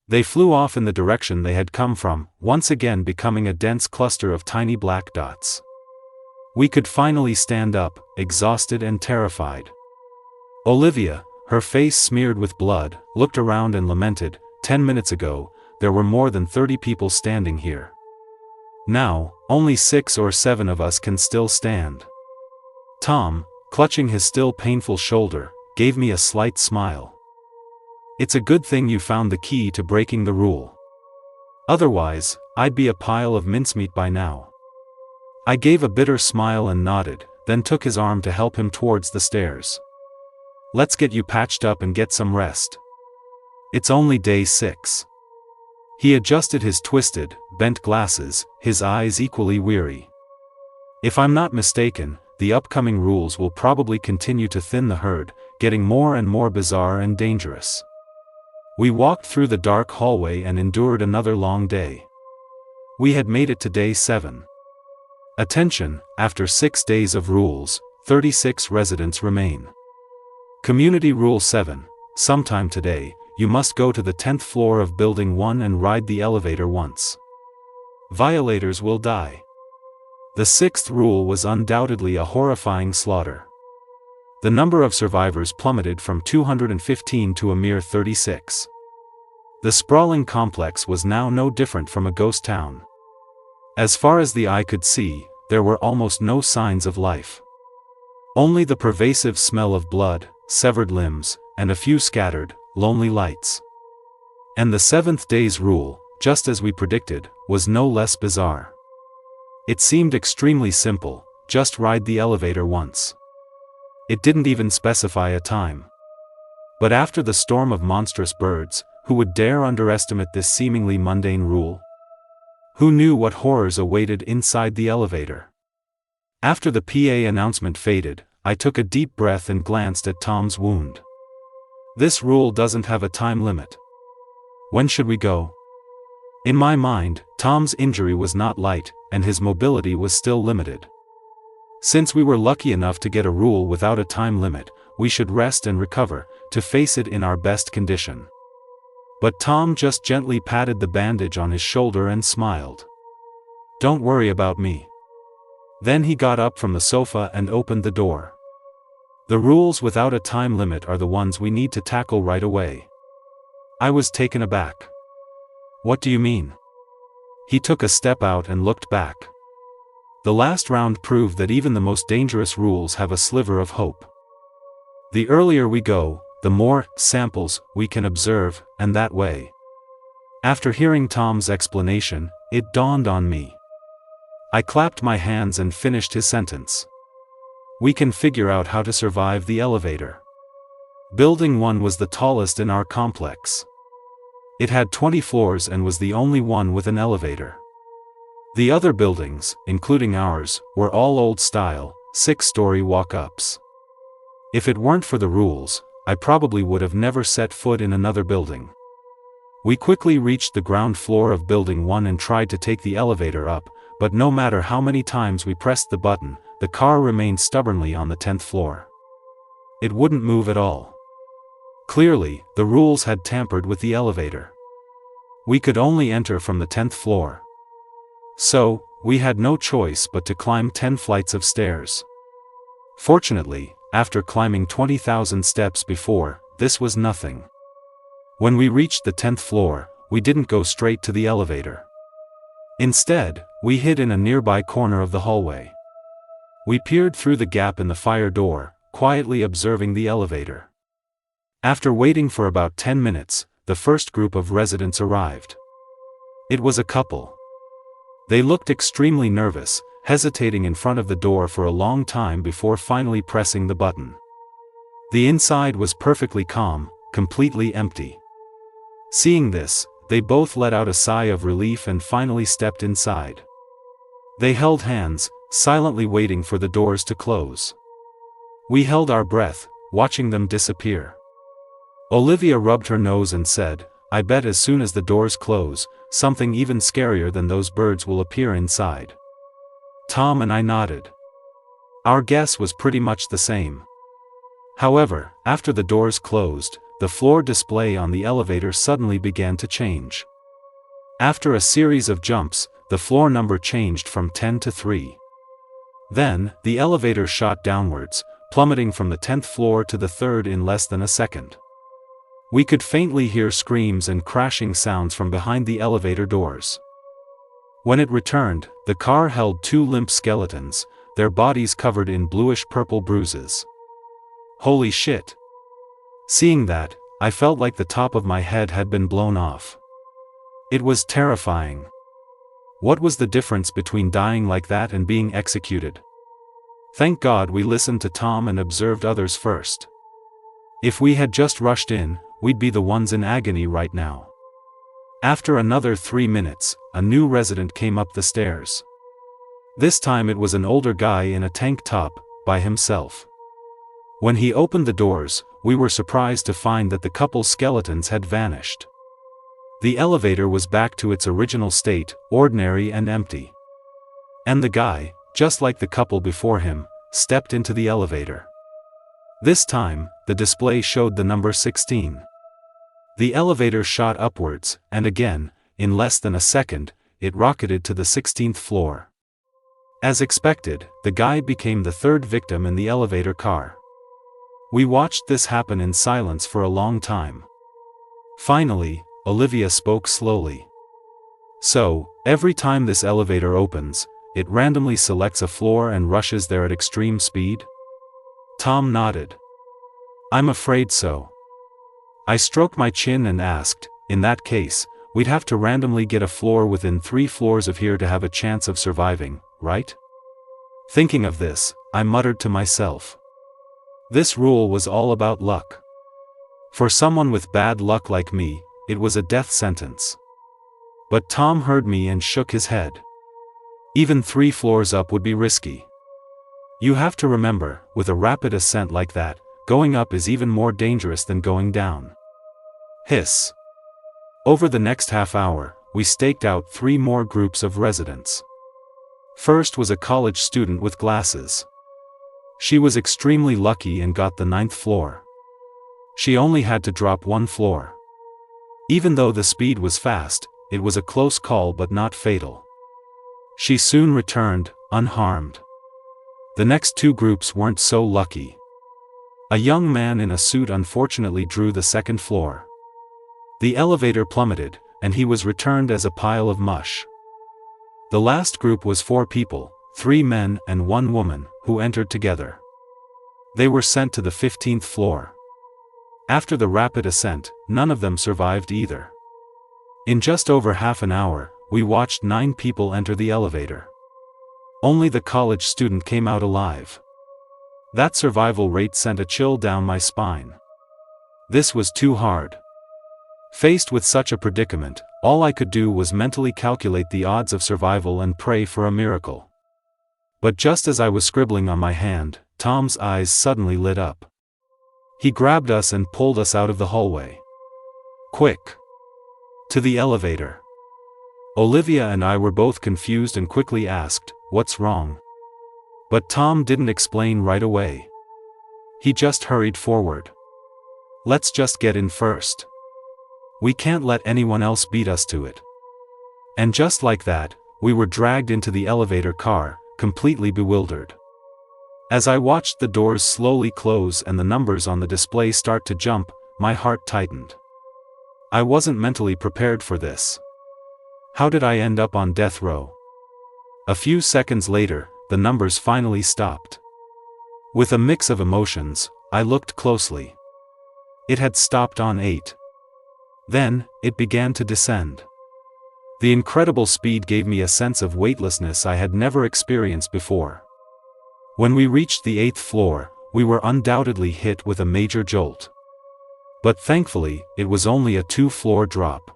They flew off in the direction they had come from, once again becoming a dense cluster of tiny black dots. We could finally stand up, exhausted and terrified. Olivia, her face smeared with blood, looked around and lamented, 10 minutes ago, there were more than 30 people standing here. Now, only 6 or 7 of us can still stand. Tom, clutching his still painful shoulder, gave me a slight smile. It's a good thing you found the key to breaking the rule. Otherwise, I'd be a pile of mincemeat by now. I gave a bitter smile and nodded, then took his arm to help him towards the stairs. Let's get you patched up and get some rest. It's only day 6. He adjusted his twisted, bent glasses, his eyes equally weary. If I'm not mistaken, the upcoming rules will probably continue to thin the herd, getting more and more bizarre and dangerous. We walked through the dark hallway and endured another long day. We had made it to day 7. Attention, after 6 days of rules, 36 residents remain. Community Rule 7, sometime today, you must go to the 10th floor of Building 1 and ride the elevator once. Violators will die. The 6th rule was undoubtedly a horrifying slaughter. The number of survivors plummeted from 215 to a mere 36. The sprawling complex was now no different from a ghost town. As far as the eye could see, there were almost no signs of life. Only the pervasive smell of blood, severed limbs, and a few scattered, lonely lights. And the 7th day's rule, just as we predicted, was no less bizarre. It seemed extremely simple, just ride the elevator once. It didn't even specify a time. But after the storm of monstrous birds, who would dare underestimate this seemingly mundane rule? Who knew what horrors awaited inside the elevator? After the PA announcement faded, I took a deep breath and glanced at Tom's wound. This rule doesn't have a time limit. When should we go? In my mind, Tom's injury was not light, and his mobility was still limited. Since we were lucky enough to get a rule without a time limit, we should rest and recover, to face it in our best condition. But Tom just gently patted the bandage on his shoulder and smiled. Don't worry about me. Then he got up from the sofa and opened the door. The rules without a time limit are the ones we need to tackle right away. I was taken aback. What do you mean? He took a step out and looked back. The last round proved that even the most dangerous rules have a sliver of hope. The earlier we go, the more samples we can observe, and that way. After hearing Tom's explanation, it dawned on me. I clapped my hands and finished his sentence. We can figure out how to survive the elevator. Building 1 was the tallest in our complex. It had 20 floors and was the only one with an elevator. The other buildings, including ours, were all old-style, 6-story walk-ups. If it weren't for the rules, I probably would have never set foot in another building. We quickly reached the ground floor of Building 1 and tried to take the elevator up, but no matter how many times we pressed the button, the car remained stubbornly on the 10th floor. It wouldn't move at all. Clearly, the rules had tampered with the elevator. We could only enter from the 10th floor. So, we had no choice but to climb 10 flights of stairs. Fortunately, after climbing 20,000 steps before, this was nothing. When we reached the 10th floor, we didn't go straight to the elevator. Instead, we hid in a nearby corner of the hallway. We peered through the gap in the fire door, quietly observing the elevator. After waiting for about 10 minutes, the first group of residents arrived. It was a couple. They looked extremely nervous, hesitating in front of the door for a long time before finally pressing the button. The inside was perfectly calm, completely empty. Seeing this, they both let out a sigh of relief and finally stepped inside. They held hands, silently waiting for the doors to close. We held our breath, watching them disappear. Olivia rubbed her nose and said, "I bet as soon as the doors close, something even scarier than those birds will appear inside." Tom and I nodded. Our guess was pretty much the same. However, after the doors closed, the floor display on the elevator suddenly began to change. After a series of jumps, the floor number changed from 10 to 3. Then, the elevator shot downwards, plummeting from the 10th floor to the 3rd in less than a second. We could faintly hear screams and crashing sounds from behind the elevator doors. When it returned, the car held 2 limp skeletons, their bodies covered in bluish-purple bruises. Holy shit! Seeing that, I felt like the top of my head had been blown off. It was terrifying. What was the difference between dying like that and being executed? Thank God we listened to Tom and observed others first. If we had just rushed in, we'd be the ones in agony right now. After another 3 minutes, a new resident came up the stairs. This time it was an older guy in a tank top, by himself. When he opened the doors, we were surprised to find that the couple's skeletons had vanished. The elevator was back to its original state, ordinary and empty. And the guy, just like the couple before him, stepped into the elevator. This time, the display showed the number 16. The elevator shot upwards, and again, in less than a second, it rocketed to the 16th floor. As expected, the guy became the 3rd victim in the elevator car. We watched this happen in silence for a long time. Finally, Olivia spoke slowly. "So, every time this elevator opens, it randomly selects a floor and rushes there at extreme speed?" Tom nodded. "I'm afraid so." I stroked my chin and asked, "In that case, we'd have to randomly get a floor within 3 floors of here to have a chance of surviving, right?" Thinking of this, I muttered to myself. This rule was all about luck. For someone with bad luck like me, it was a death sentence. But Tom heard me and shook his head. Even 3 floors up would be risky. You have to remember, with a rapid ascent like that, going up is even more dangerous than going down. Hiss. Over the next half hour, we staked out 3 more groups of residents. First was a college student with glasses. She was extremely lucky and got the 9th floor. She only had to drop 1 floor. Even though the speed was fast, it was a close call but not fatal. She soon returned, unharmed. The next 2 groups weren't so lucky. A young man in a suit unfortunately drew the 2nd floor. The elevator plummeted, and he was returned as a pile of mush. The last group was 4 people, 3 men and 1 woman, who entered together. They were sent to the 15th floor. After the rapid ascent, none of them survived either. In just over half an hour, we watched 9 people enter the elevator. Only the college student came out alive. That survival rate sent a chill down my spine. This was too hard. Faced with such a predicament, all I could do was mentally calculate the odds of survival and pray for a miracle. But just as I was scribbling on my hand, Tom's eyes suddenly lit up. He grabbed us and pulled us out of the hallway. "Quick! To the elevator!" Olivia and I were both confused and quickly asked, "What's wrong?" But Tom didn't explain right away. He just hurried forward. "Let's just get in first. We can't let anyone else beat us to it." And just like that, we were dragged into the elevator car, completely bewildered. As I watched the doors slowly close and the numbers on the display start to jump, my heart tightened. I wasn't mentally prepared for this. How did I end up on death row? A few seconds later, the numbers finally stopped. With a mix of emotions, I looked closely. It had stopped on 8. Then, it began to descend. The incredible speed gave me a sense of weightlessness I had never experienced before. When we reached the 8th floor, we were undoubtedly hit with a major jolt. But thankfully, it was only a 2-floor drop.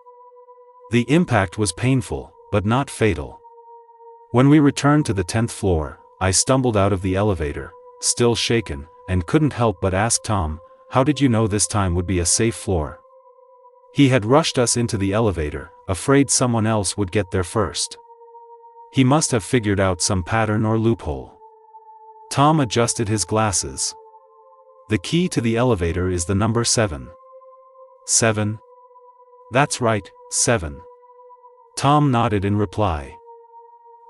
The impact was painful, but not fatal. When we returned to the 10th floor, I stumbled out of the elevator, still shaken, and couldn't help but ask Tom, "How did you know this time would be a safe floor?" He had rushed us into the elevator, afraid someone else would get there first. He must have figured out some pattern or loophole. Tom adjusted his glasses. "The key to the elevator is the number 7. 7? That's right, 7. Tom nodded in reply.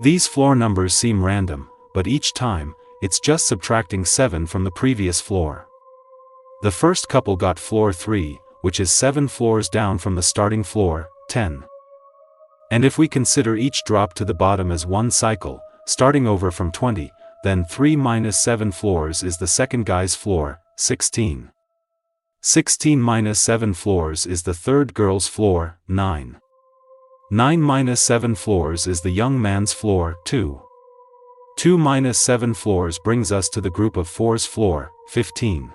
"These floor numbers seem random, but each time, it's just subtracting 7 from the previous floor. The first couple got floor 3, which is 7 floors down from the starting floor, 10. And if we consider each drop to the bottom as one cycle, starting over from 20, then 3 minus 7 floors is the second guy's floor, 16. 16 minus 7 floors is the third girl's floor, 9. 9 minus 7 floors is the young man's floor, 2. 2 minus 7 floors brings us to the group of 4's floor, 15.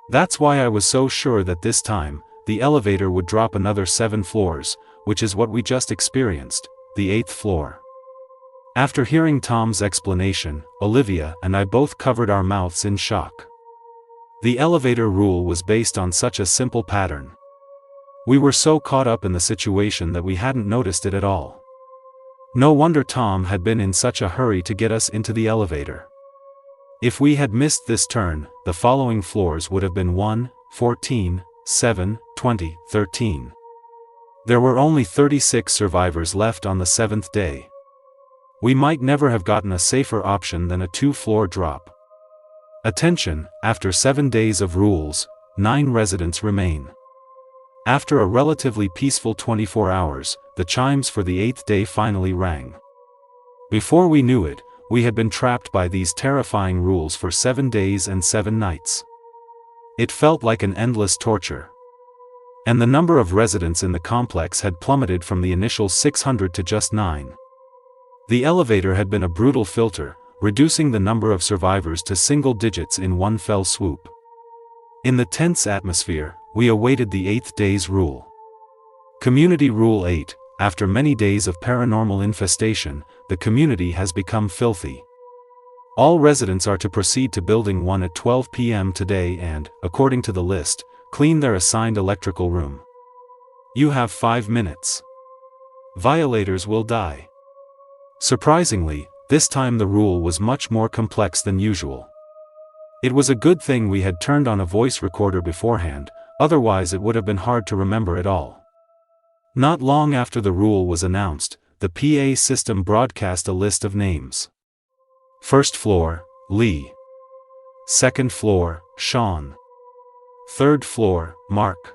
That's why I was so sure that this time, the elevator would drop another 7 floors, which is what we just experienced, the 8th floor." After hearing Tom's explanation, Olivia and I both covered our mouths in shock. The elevator rule was based on such a simple pattern. We were so caught up in the situation that we hadn't noticed it at all. No wonder Tom had been in such a hurry to get us into the elevator. If we had missed this turn, the following floors would have been 1, 14, 7, 20, 13. There were only 36 survivors left on the 7th day. We might never have gotten a safer option than a 2-floor drop. Attention, after 7 days of rules, 9 residents remain. After a relatively peaceful 24 hours, the chimes for the 8th day finally rang. Before we knew it, we had been trapped by these terrifying rules for 7 days and 7 nights. It felt like an endless torture. And the number of residents in the complex had plummeted from the initial 600 to just 9. The elevator had been a brutal filter, reducing the number of survivors to single digits in one fell swoop. In the tense atmosphere, we awaited the 8th day's rule. Community Rule 8. After many days of paranormal infestation, the community has become filthy. All residents are to proceed to Building 1 at 12 p.m. today and, according to the list, clean their assigned electrical room. You have 5 minutes. Violators will die. Surprisingly, this time the rule was much more complex than usual. It was a good thing we had turned on a voice recorder beforehand, otherwise it would have been hard to remember it all. Not long after the rule was announced, the PA system broadcast a list of names. First floor, Lee. Second floor, Sean. Third floor, Mark.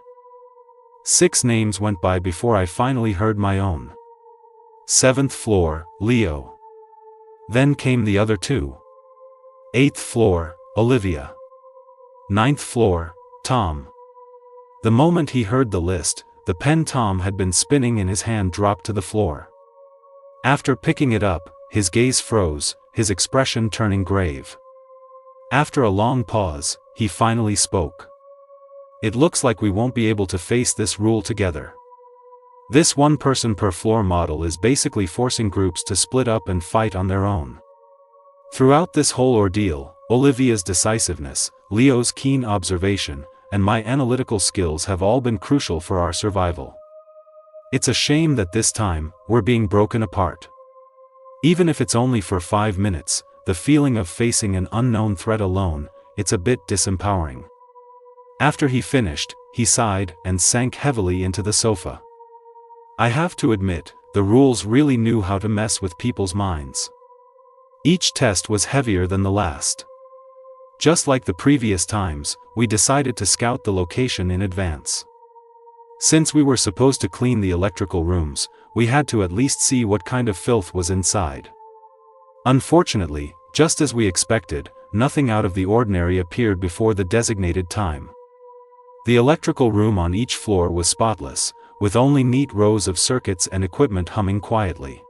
6 names went by before I finally heard my own. 7th floor, Leo. Then came the other 2. 8th floor, Olivia. 9th floor, Tom. The moment he heard the list, the pen Tom had been spinning in his hand dropped to the floor. After picking it up, his gaze froze, his expression turning grave. After a long pause, he finally spoke. "It looks like we won't be able to face this rule together. This one person per floor model is basically forcing groups to split up and fight on their own." Throughout this whole ordeal, Olivia's decisiveness, Leo's keen observation, and my analytical skills have all been crucial for our survival. It's a shame that this time, we're being broken apart. Even if it's only for 5 minutes, the feeling of facing an unknown threat alone, it's a bit disempowering. After he finished, he sighed and sank heavily into the sofa. I have to admit, the rules really knew how to mess with people's minds. Each test was heavier than the last. Just like the previous times, we decided to scout the location in advance. Since we were supposed to clean the electrical rooms, we had to at least see what kind of filth was inside. Unfortunately, just as we expected, nothing out of the ordinary appeared before the designated time. The electrical room on each floor was spotless, with only neat rows of circuits and equipment humming quietly.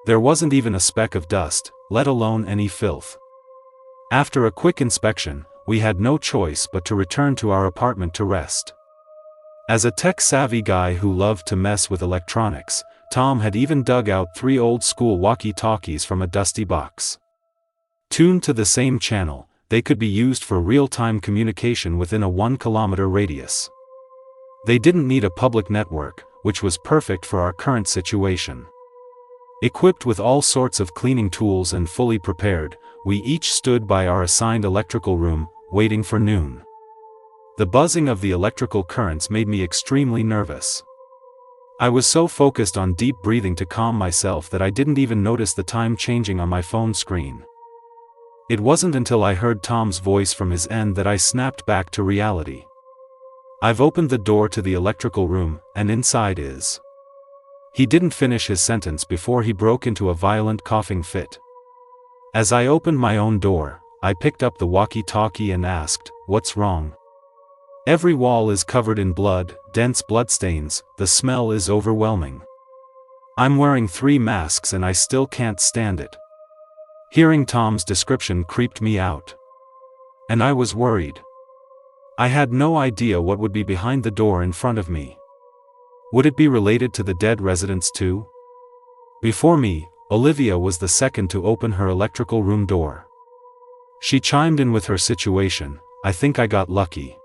There wasn't even a speck of dust, let alone any filth. After a quick inspection, we had no choice but to return to our apartment to rest. As a tech-savvy guy who loved to mess with electronics, Tom had even dug out 3 old-school walkie-talkies from a dusty box. Tuned to the same channel, they could be used for real-time communication within a 1-kilometer radius. They didn't need a public network, which was perfect for our current situation. Equipped with all sorts of cleaning tools and fully prepared, we each stood by our assigned electrical room, waiting for noon. The buzzing of the electrical currents made me extremely nervous. I was so focused on deep breathing to calm myself that I didn't even notice the time changing on my phone screen. It wasn't until I heard Tom's voice from his end that I snapped back to reality. "I've opened the door to the electrical room, and inside is..." He didn't finish his sentence before he broke into a violent coughing fit. As I opened my own door, I picked up the walkie-talkie and asked, "What's wrong?" "Every wall is covered in blood, dense bloodstains, the smell is overwhelming. I'm wearing 3 masks and I still can't stand it." Hearing Tom's description creeped me out. And I was worried. I had no idea what would be behind the door in front of me. Would it be related to the dead residents too? Before me, Olivia was the second to open her electrical room door. She chimed in with her situation. "I think I got lucky.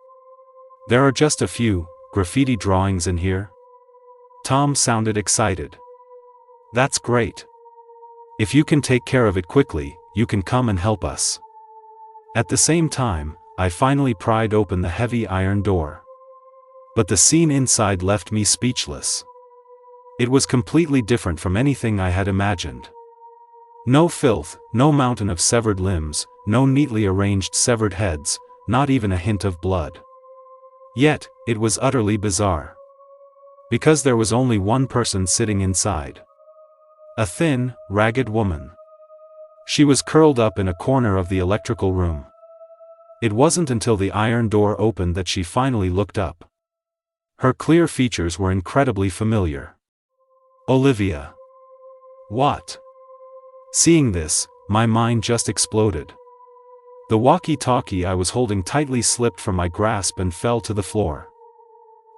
There are just a few graffiti drawings in here." Tom sounded excited. "That's great. If you can take care of it quickly, you can come and help us." At the same time, I finally pried open the heavy iron door. But the scene inside left me speechless. It was completely different from anything I had imagined. No filth, no mountain of severed limbs, no neatly arranged severed heads, not even a hint of blood. Yet, it was utterly bizarre. Because there was only one person sitting inside. A thin, ragged woman. She was curled up in a corner of the electrical room. It wasn't until the iron door opened that she finally looked up. Her clear features were incredibly familiar. Olivia. What? Seeing this, my mind just exploded. The walkie-talkie I was holding tightly slipped from my grasp and fell to the floor.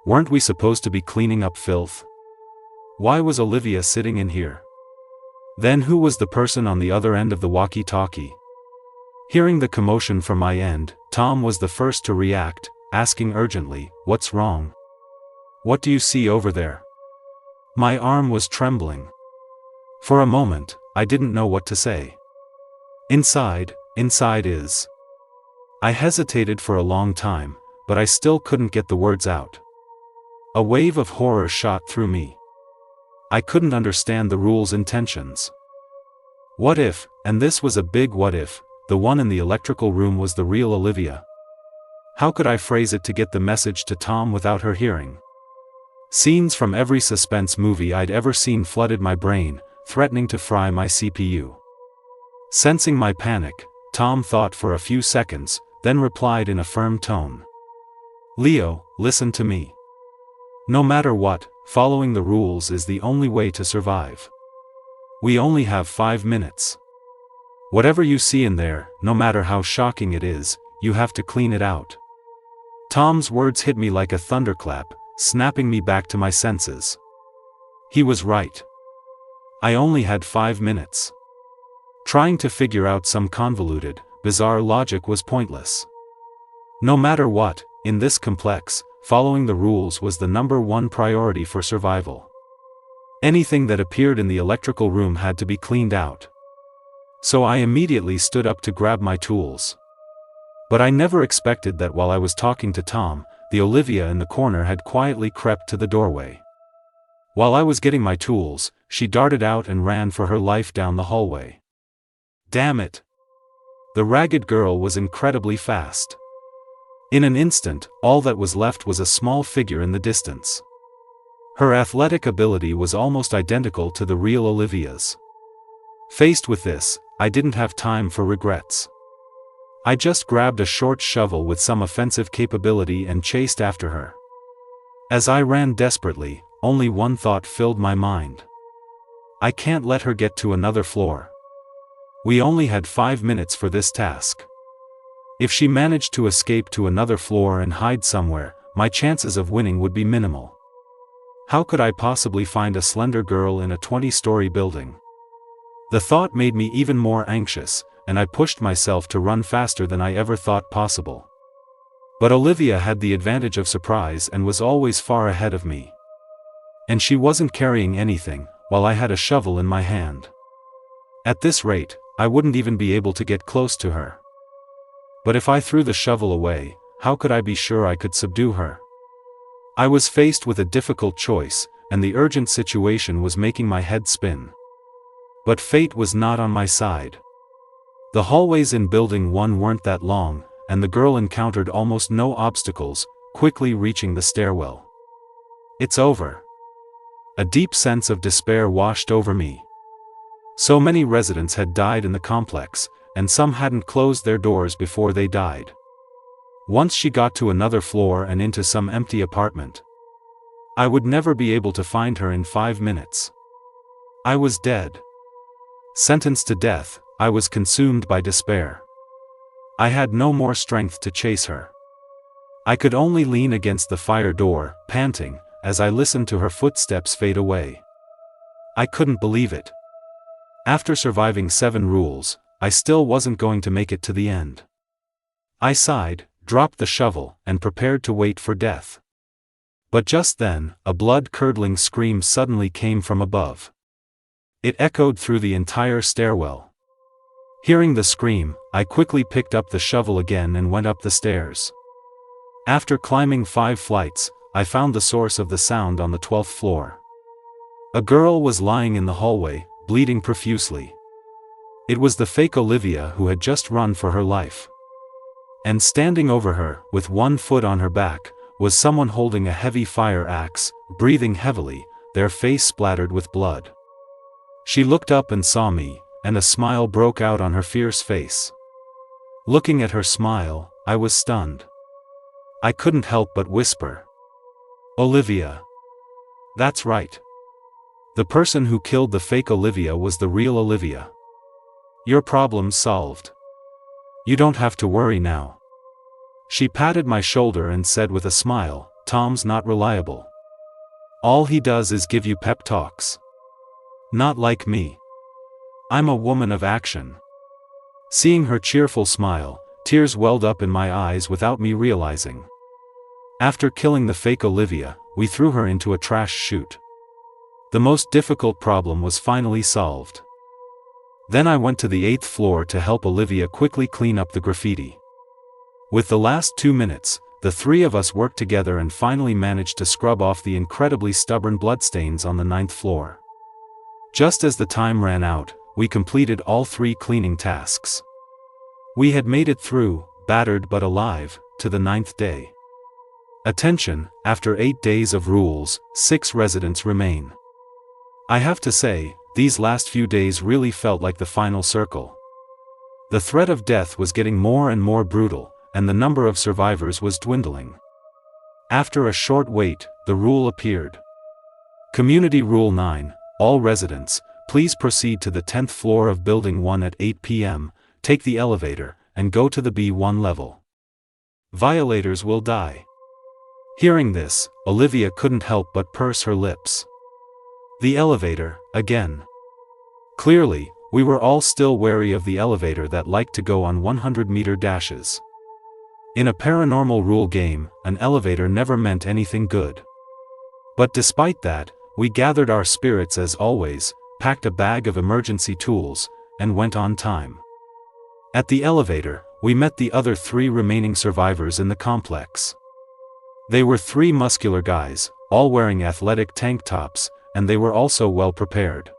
Weren't we supposed to be cleaning up filth? Why was Olivia sitting in here? Then who was the person on the other end of the walkie-talkie? Hearing the commotion from my end, Tom was the first to react, asking urgently, "What's wrong? What do you see over there?" My arm was trembling. For a moment, I didn't know what to say. Inside is. I hesitated for a long time, but I still couldn't get the words out. A wave of horror shot through me. I couldn't understand the rule's intentions. What if, and this was a big what if, the one in the electrical room was the real Olivia? How could I phrase it to get the message to Tom without her hearing? Scenes from every suspense movie I'd ever seen flooded my brain, threatening to fry my CPU. Sensing my panic, Tom thought for a few seconds, then replied in a firm tone. "Leo, listen to me. No matter what, following the rules is the only way to survive. We only have 5 minutes. Whatever you see in there, no matter how shocking it is, you have to clean it out." Tom's words hit me like a thunderclap, snapping me back to my senses. He was right. I only had 5 minutes. Trying to figure out some convoluted, bizarre logic was pointless. No matter what, in this complex, following the rules was the #1 priority for survival. Anything that appeared in the electrical room had to be cleaned out. So I immediately stood up to grab my tools. But I never expected that while I was talking to Tom, the Olivia in the corner had quietly crept to the doorway. While I was getting my tools, she darted out and ran for her life down the hallway. Damn it! The ragged girl was incredibly fast. In an instant, all that was left was a small figure in the distance. Her athletic ability was almost identical to the real Olivia's. Faced with this, I didn't have time for regrets. I just grabbed a short shovel with some offensive capability and chased after her. As I ran desperately, only one thought filled my mind. I can't let her get to another floor. We only had 5 minutes for this task. If she managed to escape to another floor and hide somewhere, my chances of winning would be minimal. How could I possibly find a slender girl in a 20-story building? The thought made me even more anxious, and I pushed myself to run faster than I ever thought possible. But Olivia had the advantage of surprise and was always far ahead of me. And she wasn't carrying anything, while I had a shovel in my hand. At this rate, I wouldn't even be able to get close to her. But if I threw the shovel away, how could I be sure I could subdue her? I was faced with a difficult choice, and the urgent situation was making my head spin. But fate was not on my side. The hallways in Building 1 weren't that long, and the girl encountered almost no obstacles, quickly reaching the stairwell. It's over. A deep sense of despair washed over me. So many residents had died in the complex, and some hadn't closed their doors before they died. Once she got to another floor and into some empty apartment, I would never be able to find her in 5 minutes. I was dead. Sentenced to death, I was consumed by despair. I had no more strength to chase her. I could only lean against the fire door, panting, as I listened to her footsteps fade away. I couldn't believe it. After surviving 7 rules, I still wasn't going to make it to the end. I sighed, dropped the shovel, and prepared to wait for death. But just then, a blood-curdling scream suddenly came from above. It echoed through the entire stairwell. Hearing the scream, I quickly picked up the shovel again and went up the stairs. After climbing 5 flights, I found the source of the sound on the 12th floor. A girl was lying in the hallway, bleeding profusely. It was the fake Olivia who had just run for her life. And standing over her, with one foot on her back, was someone holding a heavy fire axe, breathing heavily, their face splattered with blood. She looked up and saw me, and a smile broke out on her fierce face. Looking at her smile, I was stunned. I couldn't help but whisper, "Olivia." That's right. The person who killed the fake Olivia was the real Olivia. Your problem's solved. You don't have to worry now. She patted my shoulder and said with a smile, "Tom's not reliable. All he does is give you pep talks. Not like me. I'm a woman of action." Seeing her cheerful smile, tears welled up in my eyes without me realizing. After killing the fake Olivia, we threw her into a trash chute. The most difficult problem was finally solved. Then I went to the 8th floor to help Olivia quickly clean up the graffiti. With the last 2 minutes, the 3 of us worked together and finally managed to scrub off the incredibly stubborn bloodstains on the 9th floor. Just as the time ran out, we completed all 3 cleaning tasks. We had made it through, battered but alive, to the 9th day. Attention, after 8 days of rules, 6 residents remain. I have to say, these last few days really felt like the final circle. The threat of death was getting more and more brutal, and the number of survivors was dwindling. After a short wait, the rule appeared. Community Rule 9, all residents, please proceed to the 10th floor of Building 1 at 8 p.m., take the elevator, and go to the B1 level. Violators will die. Hearing this, Olivia couldn't help but purse her lips. The elevator, again. Clearly, we were all still wary of the elevator that liked to go on 100-meter dashes. In a paranormal rule game, an elevator never meant anything good. But despite that, we gathered our spirits as always, packed a bag of emergency tools, and went on time. At the elevator, we met the other 3 remaining survivors in the complex. They were 3 muscular guys, all wearing athletic tank tops, and they were also well prepared.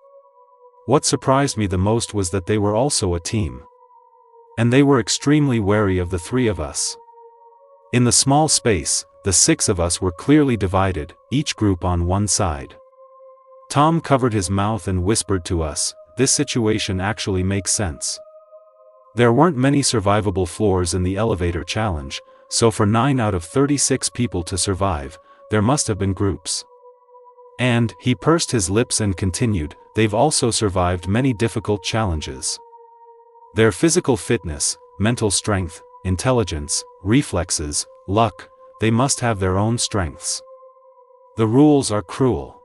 What surprised me the most was that they were also a team. And they were extremely wary of the 3 of us. In the small space, the 6 of us were clearly divided, each group on one side. Tom covered his mouth and whispered to us, "This situation actually makes sense." There weren't many survivable floors in the elevator challenge, so for 9 out of 36 people to survive, there must have been groups. And, he pursed his lips and continued, they've also survived many difficult challenges. Their physical fitness, mental strength, intelligence, reflexes, luck, they must have their own strengths. The rules are cruel.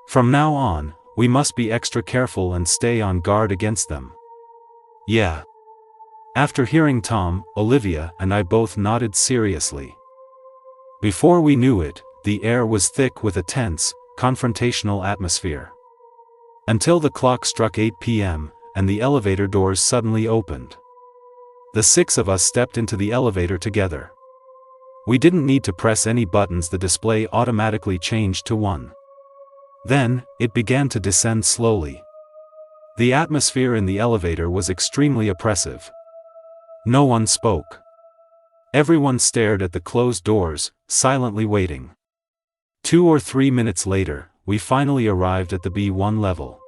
From now on, we must be extra careful and stay on guard against them. Yeah. After hearing Tom, Olivia and I both nodded seriously. Before we knew it, the air was thick with a tense, confrontational atmosphere. Until the clock struck 8 p.m., and the elevator doors suddenly opened. The 6 of us stepped into the elevator together. We didn't need to press any buttons, the display automatically changed to 1. Then, it began to descend slowly. The atmosphere in the elevator was extremely oppressive. No one spoke. Everyone stared at the closed doors, silently waiting. 2 or 3 minutes later, we finally arrived at the B1 level.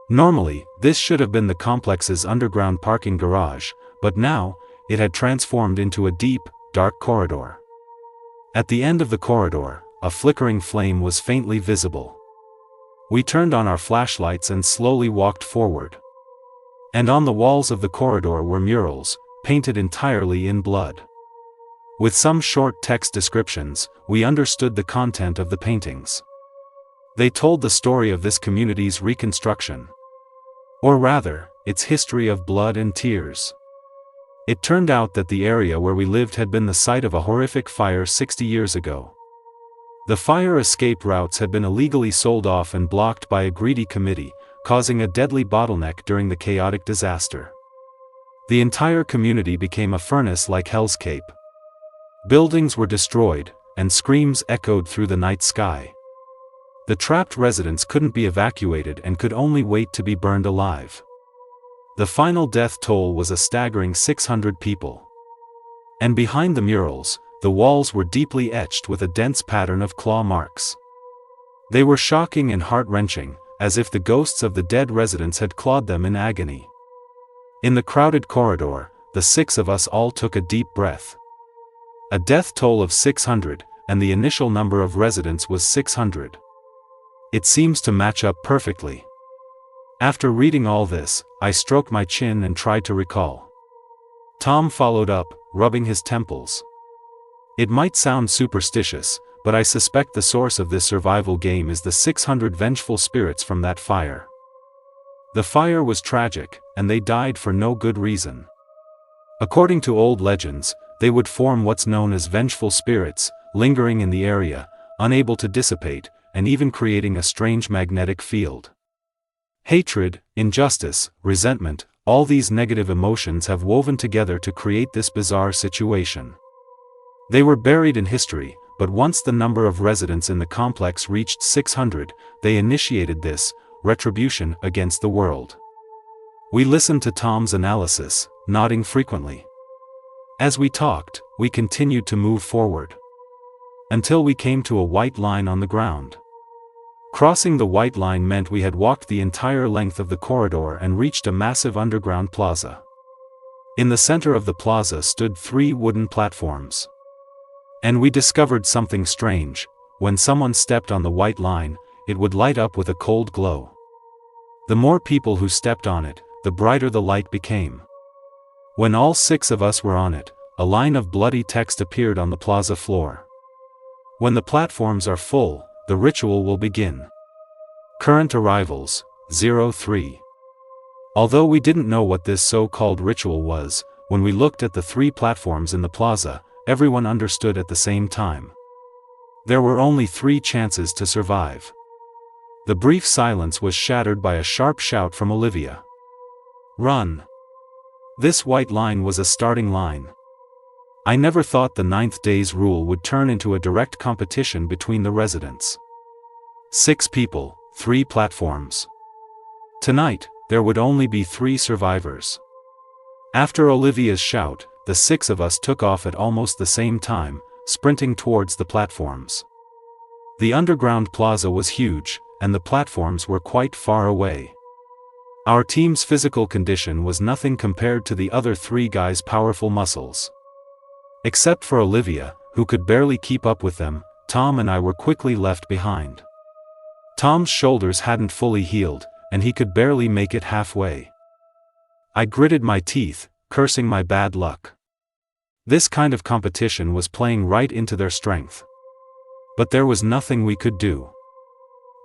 Normally, this should have been the complex's underground parking garage, but now, it had transformed into a deep, dark corridor. At the end of the corridor, a flickering flame was faintly visible. We turned on our flashlights and slowly walked forward. And on the walls of the corridor were murals, painted entirely in blood. With some short text descriptions, we understood the content of the paintings. They told the story of this community's reconstruction. Or rather, its history of blood and tears. It turned out that the area where we lived had been the site of a horrific fire 60 years ago. The fire escape routes had been illegally sold off and blocked by a greedy committee, causing a deadly bottleneck during the chaotic disaster. The entire community became a furnace like Hell's Cape. Buildings were destroyed, and screams echoed through the night sky. The trapped residents couldn't be evacuated and could only wait to be burned alive. The final death toll was a staggering 600 people. And behind the murals, the walls were deeply etched with a dense pattern of claw marks. They were shocking and heart-wrenching, as if the ghosts of the dead residents had clawed them in agony. In the crowded corridor, the 6 of us all took a deep breath. A death toll of 600, and the initial number of residents was 600. It seems to match up perfectly. After reading all this, I stroked my chin and tried to recall. Tom followed up, rubbing his temples. It might sound superstitious, but I suspect the source of this survival game is the 600 vengeful spirits from that fire. The fire was tragic, and they died for no good reason. According to old legends, they would form what's known as vengeful spirits, lingering in the area, unable to dissipate, and even creating a strange magnetic field. Hatred, injustice, resentment, all these negative emotions have woven together to create this bizarre situation. They were buried in history, but once the number of residents in the complex reached 600, they initiated this retribution against the world. We listened to Tom's analysis, nodding frequently. As we talked, we continued to move forward. until we came to a white line on the ground. Crossing the white line meant we had walked the entire length of the corridor and reached a massive underground plaza. In the center of the plaza stood 3 wooden platforms. And we discovered something strange: when someone stepped on the white line, it would light up with a cold glow. The more people who stepped on it, the brighter the light became. When all 6 of us were on it, a line of bloody text appeared on the plaza floor. When the platforms are full, the ritual will begin. Current arrivals, 03. Although we didn't know what this so-called ritual was, when we looked at the 3 platforms in the plaza, everyone understood at the same time. There were only 3 chances to survive. The brief silence was shattered by a sharp shout from Olivia. "Run!" This white line was a starting line. I never thought the 9th day's rule would turn into a direct competition between the residents. 6 people, 3 platforms. Tonight, there would only be 3 survivors. After Olivia's shout, the 6 of us took off at almost the same time, sprinting towards the platforms. The underground plaza was huge, and the platforms were quite far away. Our team's physical condition was nothing compared to the other 3 guys' powerful muscles. Except for Olivia, who could barely keep up with them, Tom and I were quickly left behind. Tom's shoulders hadn't fully healed, and he could barely make it halfway. I gritted my teeth, cursing my bad luck. This kind of competition was playing right into their strength. But there was nothing we could do.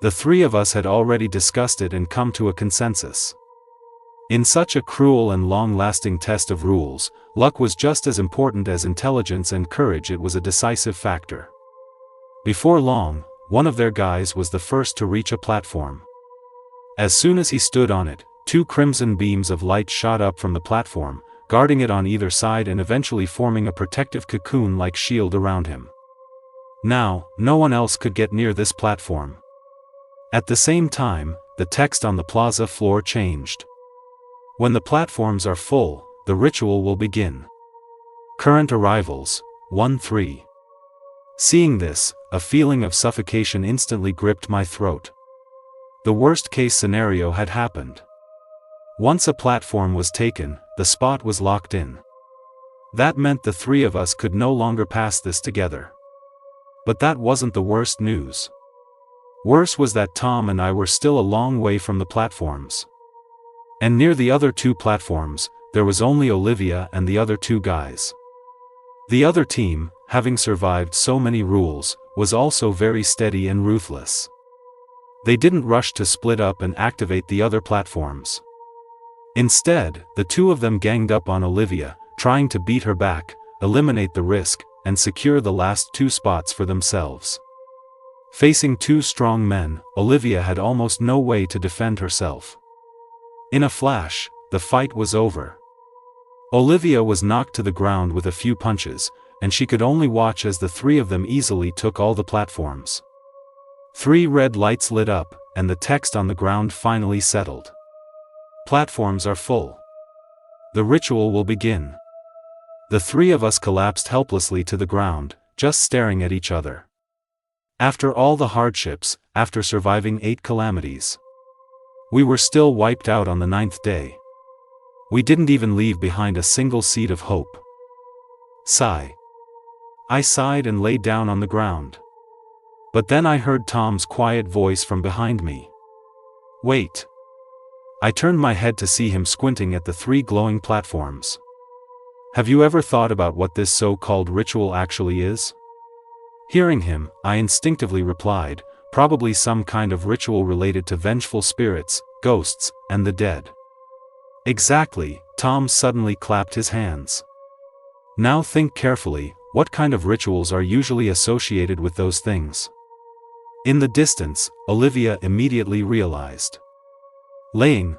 The 3 of us had already discussed it and come to a consensus. In such a cruel and long-lasting test of rules, luck was just as important as intelligence and courage. It was a decisive factor. Before long, one of their guys was the first to reach a platform. As soon as he stood on it, 2 crimson beams of light shot up from the platform, guarding it on either side and eventually forming a protective cocoon-like shield around him. Now, no one else could get near this platform. At the same time, the text on the plaza floor changed. When the platforms are full, the ritual will begin. Current arrivals, 13. Seeing this, a feeling of suffocation instantly gripped my throat. The worst-case scenario had happened. Once a platform was taken, the spot was locked in. That meant the 3 of us could no longer pass this together. But that wasn't the worst news. Worse was that Tom and I were still a long way from the platforms. And near the other 2 platforms, there was only Olivia and the other 2 guys. The other team, having survived so many rules, was also very steady and ruthless. They didn't rush to split up and activate the other platforms. Instead, the 2 of them ganged up on Olivia, trying to beat her back, eliminate the risk, and secure the last 2 spots for themselves. Facing 2 strong men, Olivia had almost no way to defend herself. In a flash, the fight was over. Olivia was knocked to the ground with a few punches, and she could only watch as the 3 of them easily took all the platforms. 3 red lights lit up, and the text on the ground finally settled. Platforms are full. The ritual will begin. The 3 of us collapsed helplessly to the ground, just staring at each other. After all the hardships, after surviving 8 calamities, we were still wiped out on the 9th day. We didn't even leave behind a single seed of hope. Sigh. I sighed and lay down on the ground. But then I heard Tom's quiet voice from behind me. "Wait." I turned my head to see him squinting at the 3 glowing platforms. "Have you ever thought about what this so-called ritual actually is?" Hearing him, I instinctively replied, "Probably some kind of ritual related to vengeful spirits, ghosts, and the dead." "Exactly," Tom suddenly clapped his hands. "Now think carefully, what kind of rituals are usually associated with those things?" In the distance, Olivia immediately realized. Laying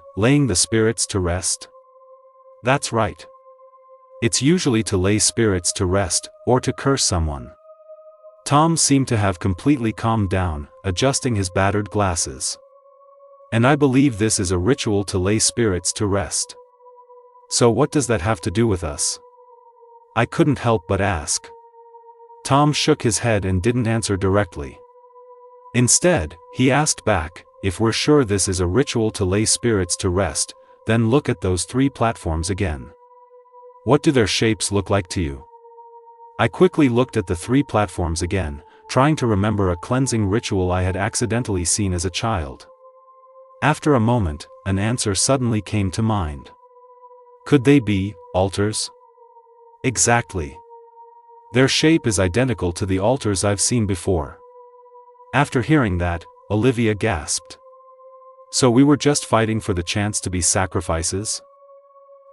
the spirits to rest? That's right. It's usually to lay spirits to rest, or to curse someone. Tom seemed to have completely calmed down, adjusting his battered glasses. "And I believe this is a ritual to lay spirits to rest. So what does that have to do with us?" I couldn't help but ask. Tom shook his head and didn't answer directly. Instead, he asked back, if we're sure this is a ritual to lay spirits to rest, then look at those 3 platforms again. What do their shapes look like to you? I quickly looked at the 3 platforms again, trying to remember a cleansing ritual I had accidentally seen as a child. After a moment, an answer suddenly came to mind. Could they be altars? Exactly. Their shape is identical to the altars I've seen before. After hearing that, Olivia gasped. So we were just fighting for the chance to be sacrifices?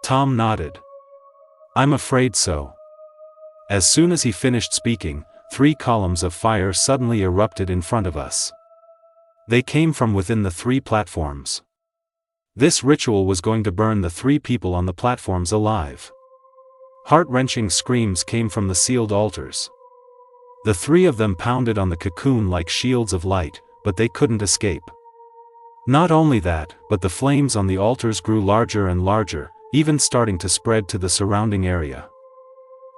Tom nodded. I'm afraid so. As soon as he finished speaking, 3 columns of fire suddenly erupted in front of us. They came from within the 3 platforms. This ritual was going to burn the 3 people on the platforms alive. Heart-wrenching screams came from the sealed altars. The 3 of them pounded on the cocoon like shields of light, but they couldn't escape. Not only that, but the flames on the altars grew larger and larger, even starting to spread to the surrounding area.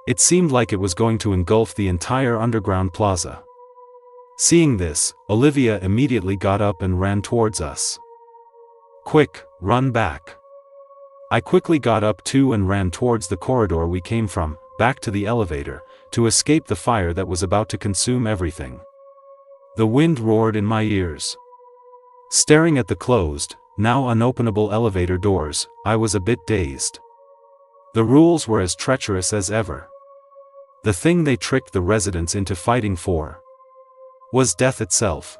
It seemed like it was going to engulf the entire underground plaza. Seeing this, Olivia immediately got up and ran towards us. Quick, run back. I quickly got up too and ran towards the corridor we came from, back to the elevator, to escape the fire that was about to consume everything. The wind roared in my ears. Staring at the closed, now unopenable elevator doors, I was a bit dazed. The rules were as treacherous as ever. The thing they tricked the residents into fighting for was death itself.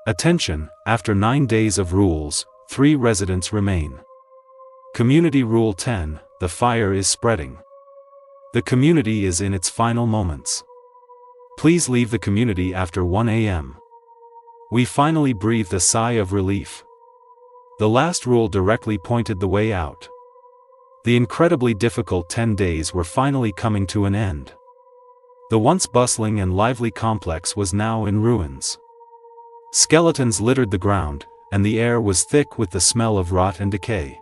Attention, after 9 days of rules, 3 residents remain. Community Rule 10, the fire is spreading. The community is in its final moments. Please leave the community after 1 a.m. We finally breathed a sigh of relief. The last rule directly pointed the way out. The incredibly difficult 10 days were finally coming to an end. The once bustling and lively complex was now in ruins. Skeletons littered the ground, and the air was thick with the smell of rot and decay.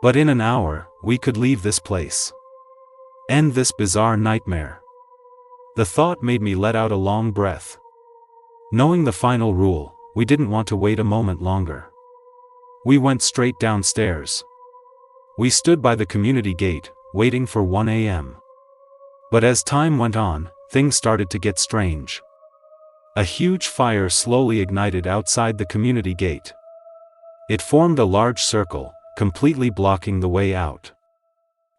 But in an hour, we could leave this place. End this bizarre nightmare. The thought made me let out a long breath. Knowing the final rule, we didn't want to wait a moment longer. We went straight downstairs. We stood by the community gate, waiting for 1 a.m. But as time went on, things started to get strange. A huge fire slowly ignited outside the community gate. It formed a large circle, completely blocking the way out.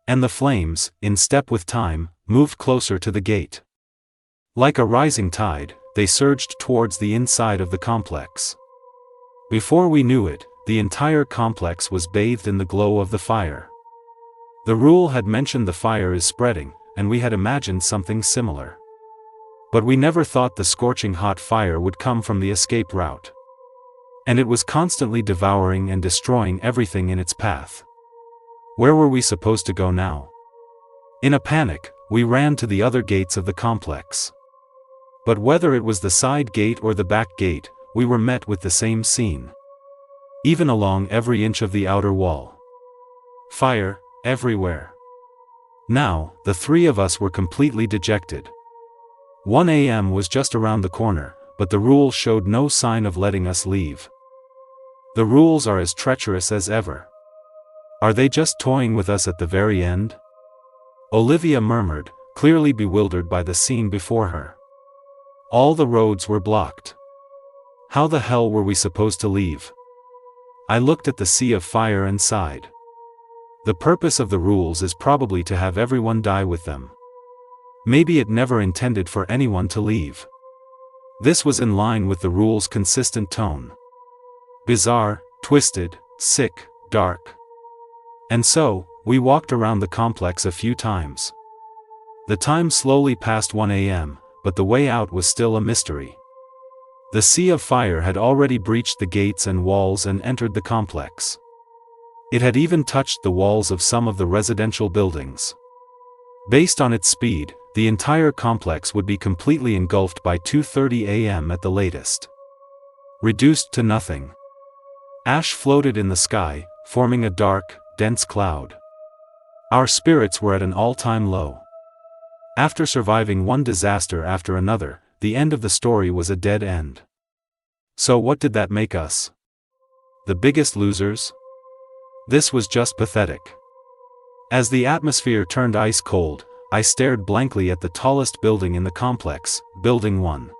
And the flames, in step with time, moved closer to the gate. Like a rising tide, they surged towards the inside of the complex. Before we knew it, the entire complex was bathed in the glow of the fire. The rule had mentioned the fire is spreading, and we had imagined something similar. But we never thought the scorching hot fire would come from the escape route. And it was constantly devouring and destroying everything in its path. Where were we supposed to go now? In a panic, we ran to the other gates of the complex. But whether it was the side gate or the back gate, we were met with the same scene. Even along every inch of the outer wall. Fire, everywhere. Now, the 3 of us were completely dejected. 1 a.m. was just around the corner, but the rules showed no sign of letting us leave. The rules are as treacherous as ever. Are they just toying with us at the very end? Olivia murmured, clearly bewildered by the scene before her. All the roads were blocked. How the hell were we supposed to leave? I looked at the sea of fire and sighed. The purpose of the rules is probably to have everyone die with them. Maybe it never intended for anyone to leave. This was in line with the rules' consistent tone. Bizarre, twisted, sick, dark. And so, we walked around the complex a few times. The time slowly passed 1 a.m., but the way out was still a mystery. The sea of fire had already breached the gates and walls and entered the complex. It had even touched the walls of some of the residential buildings. Based on its speed, the entire complex would be completely engulfed by 2:30 a.m. at the latest. Reduced to nothing. Ash floated in the sky, forming a dark, dense cloud. Our spirits were at an all-time low. After surviving one disaster after another, the end of the story was a dead end. So what did that make us? The biggest losers? This was just pathetic. As the atmosphere turned ice cold, I stared blankly at the tallest building in the complex, Building 1.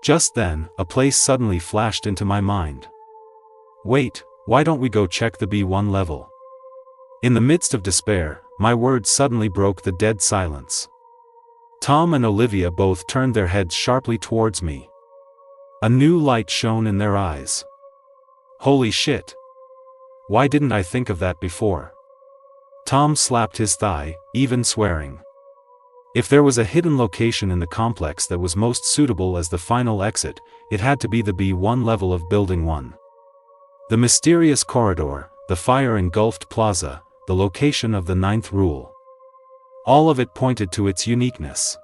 Just then, a place suddenly flashed into my mind. Wait, why don't we go check the B1 level? In the midst of despair, my words suddenly broke the dead silence. Tom and Olivia both turned their heads sharply towards me. A new light shone in their eyes. Holy shit! Why didn't I think of that before? Tom slapped his thigh, even swearing. If there was a hidden location in the complex that was most suitable as the final exit, it had to be the B1 level of Building 1. The mysterious corridor, the fire-engulfed plaza, the location of the 9th rule. All of it pointed to its uniqueness.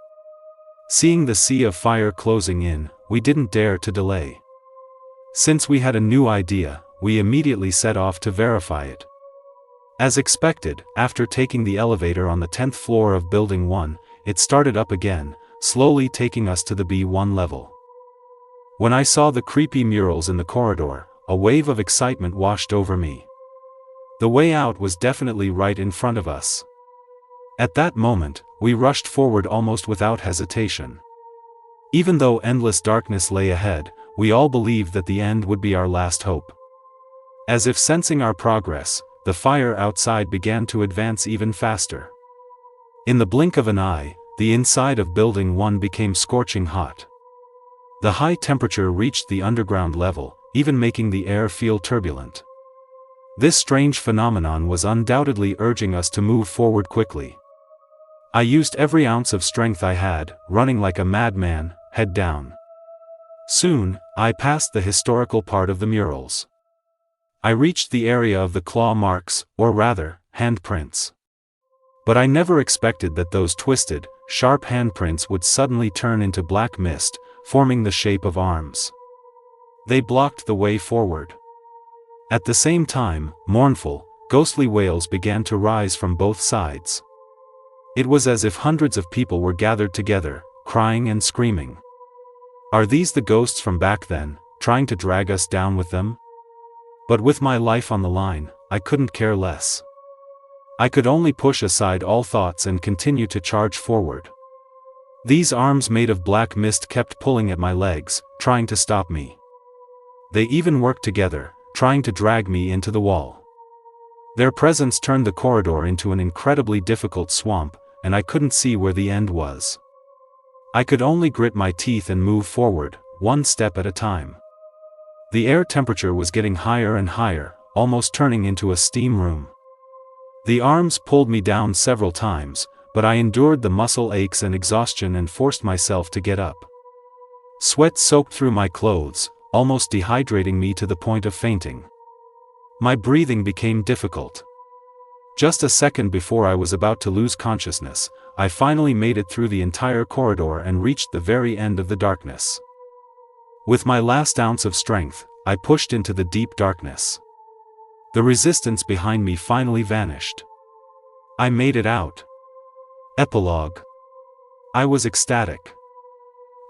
Seeing the sea of fire closing in, we didn't dare to delay. Since we had a new idea, we immediately set off to verify it. As expected, after taking the elevator on the 10th floor of Building 1, it started up again, slowly taking us to the B1 level. When I saw the creepy murals in the corridor, a wave of excitement washed over me. The way out was definitely right in front of us. At that moment, we rushed forward almost without hesitation. Even though endless darkness lay ahead, we all believed that the end would be our last hope. As if sensing our progress, the fire outside began to advance even faster. In the blink of an eye, the inside of Building 1 became scorching hot. The high temperature reached the underground level, even making the air feel turbulent. This strange phenomenon was undoubtedly urging us to move forward quickly. I used every ounce of strength I had, running like a madman, head down. Soon, I passed the historical part of the murals. I reached the area of the claw marks, or rather, handprints. But I never expected that those twisted, sharp handprints would suddenly turn into black mist, forming the shape of arms. They blocked the way forward. At the same time, mournful, ghostly wails began to rise from both sides. It was as if hundreds of people were gathered together, crying and screaming. Are these the ghosts from back then, trying to drag us down with them? But with my life on the line, I couldn't care less. I could only push aside all thoughts and continue to charge forward. These arms made of black mist kept pulling at my legs, trying to stop me. They even worked together, trying to drag me into the wall. Their presence turned the corridor into an incredibly difficult swamp, and I couldn't see where the end was. I could only grit my teeth and move forward, one step at a time. The air temperature was getting higher and higher, almost turning into a steam room. The arms pulled me down several times, but I endured the muscle aches and exhaustion and forced myself to get up. Sweat soaked through my clothes, almost dehydrating me to the point of fainting. My breathing became difficult. Just a second before I was about to lose consciousness, I finally made it through the entire corridor and reached the very end of the darkness. With my last ounce of strength, I pushed into the deep darkness. The resistance behind me finally vanished. I made it out. Epilogue. I was ecstatic.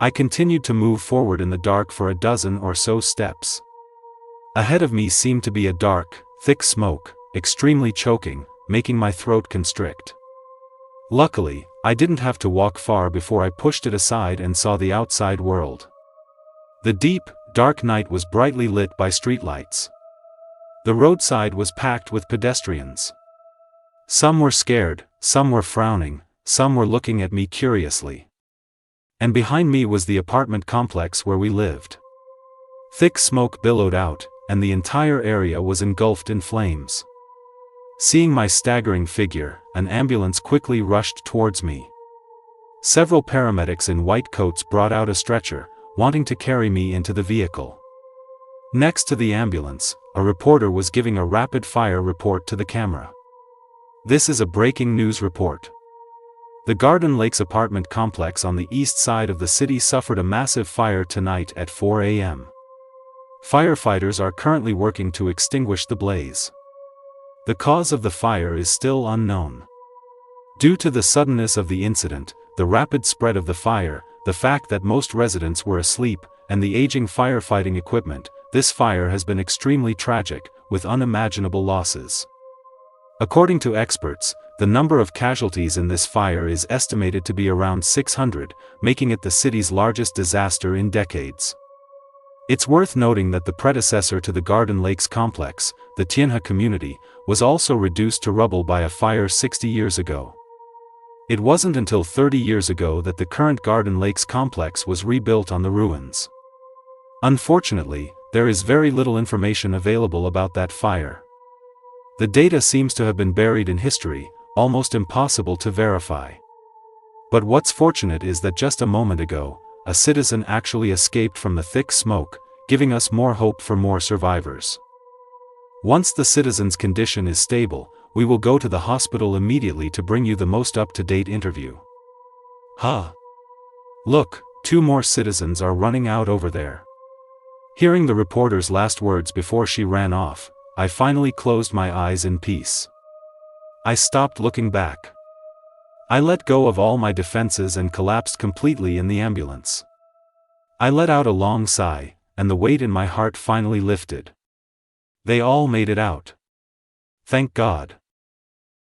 I continued to move forward in the dark for a dozen or so steps. Ahead of me seemed to be a dark, thick smoke, extremely choking, making my throat constrict. Luckily, I didn't have to walk far before I pushed it aside and saw the outside world. The deep, dark night was brightly lit by streetlights. The roadside was packed with pedestrians. Some were scared, some were frowning, some were looking at me curiously. And behind me was the apartment complex where we lived. Thick smoke billowed out, and the entire area was engulfed in flames. Seeing my staggering figure, an ambulance quickly rushed towards me. Several paramedics in white coats brought out a stretcher, wanting to carry me into the vehicle. Next to the ambulance, a reporter was giving a rapid-fire report to the camera. This is a breaking news report. The Garden Lakes apartment complex on the east side of the city suffered a massive fire tonight at 4 a.m. Firefighters are currently working to extinguish the blaze. The cause of the fire is still unknown. Due to the suddenness of the incident, the rapid spread of the fire, the fact that most residents were asleep, and the aging firefighting equipment, this fire has been extremely tragic, with unimaginable losses. According to experts, the number of casualties in this fire is estimated to be around 600, making it the city's largest disaster in decades. It's worth noting that the predecessor to the Garden Lakes complex, the Tianhe community, was also reduced to rubble by a fire 60 years ago. It wasn't until 30 years ago that the current Garden Lakes complex was rebuilt on the ruins. Unfortunately, there is very little information available about that fire. The data seems to have been buried in history, almost impossible to verify. But what's fortunate is that just a moment ago, a citizen actually escaped from the thick smoke, giving us more hope for more survivors. Once the citizen's condition is stable, we will go to the hospital immediately to bring you the most up-to-date interview. Look, 2 more citizens are running out over there. Hearing the reporter's last words before she ran off, I finally closed my eyes in peace. I stopped looking back. I let go of all my defenses and collapsed completely in the ambulance. I let out a long sigh, and the weight in my heart finally lifted. They all made it out. Thank God.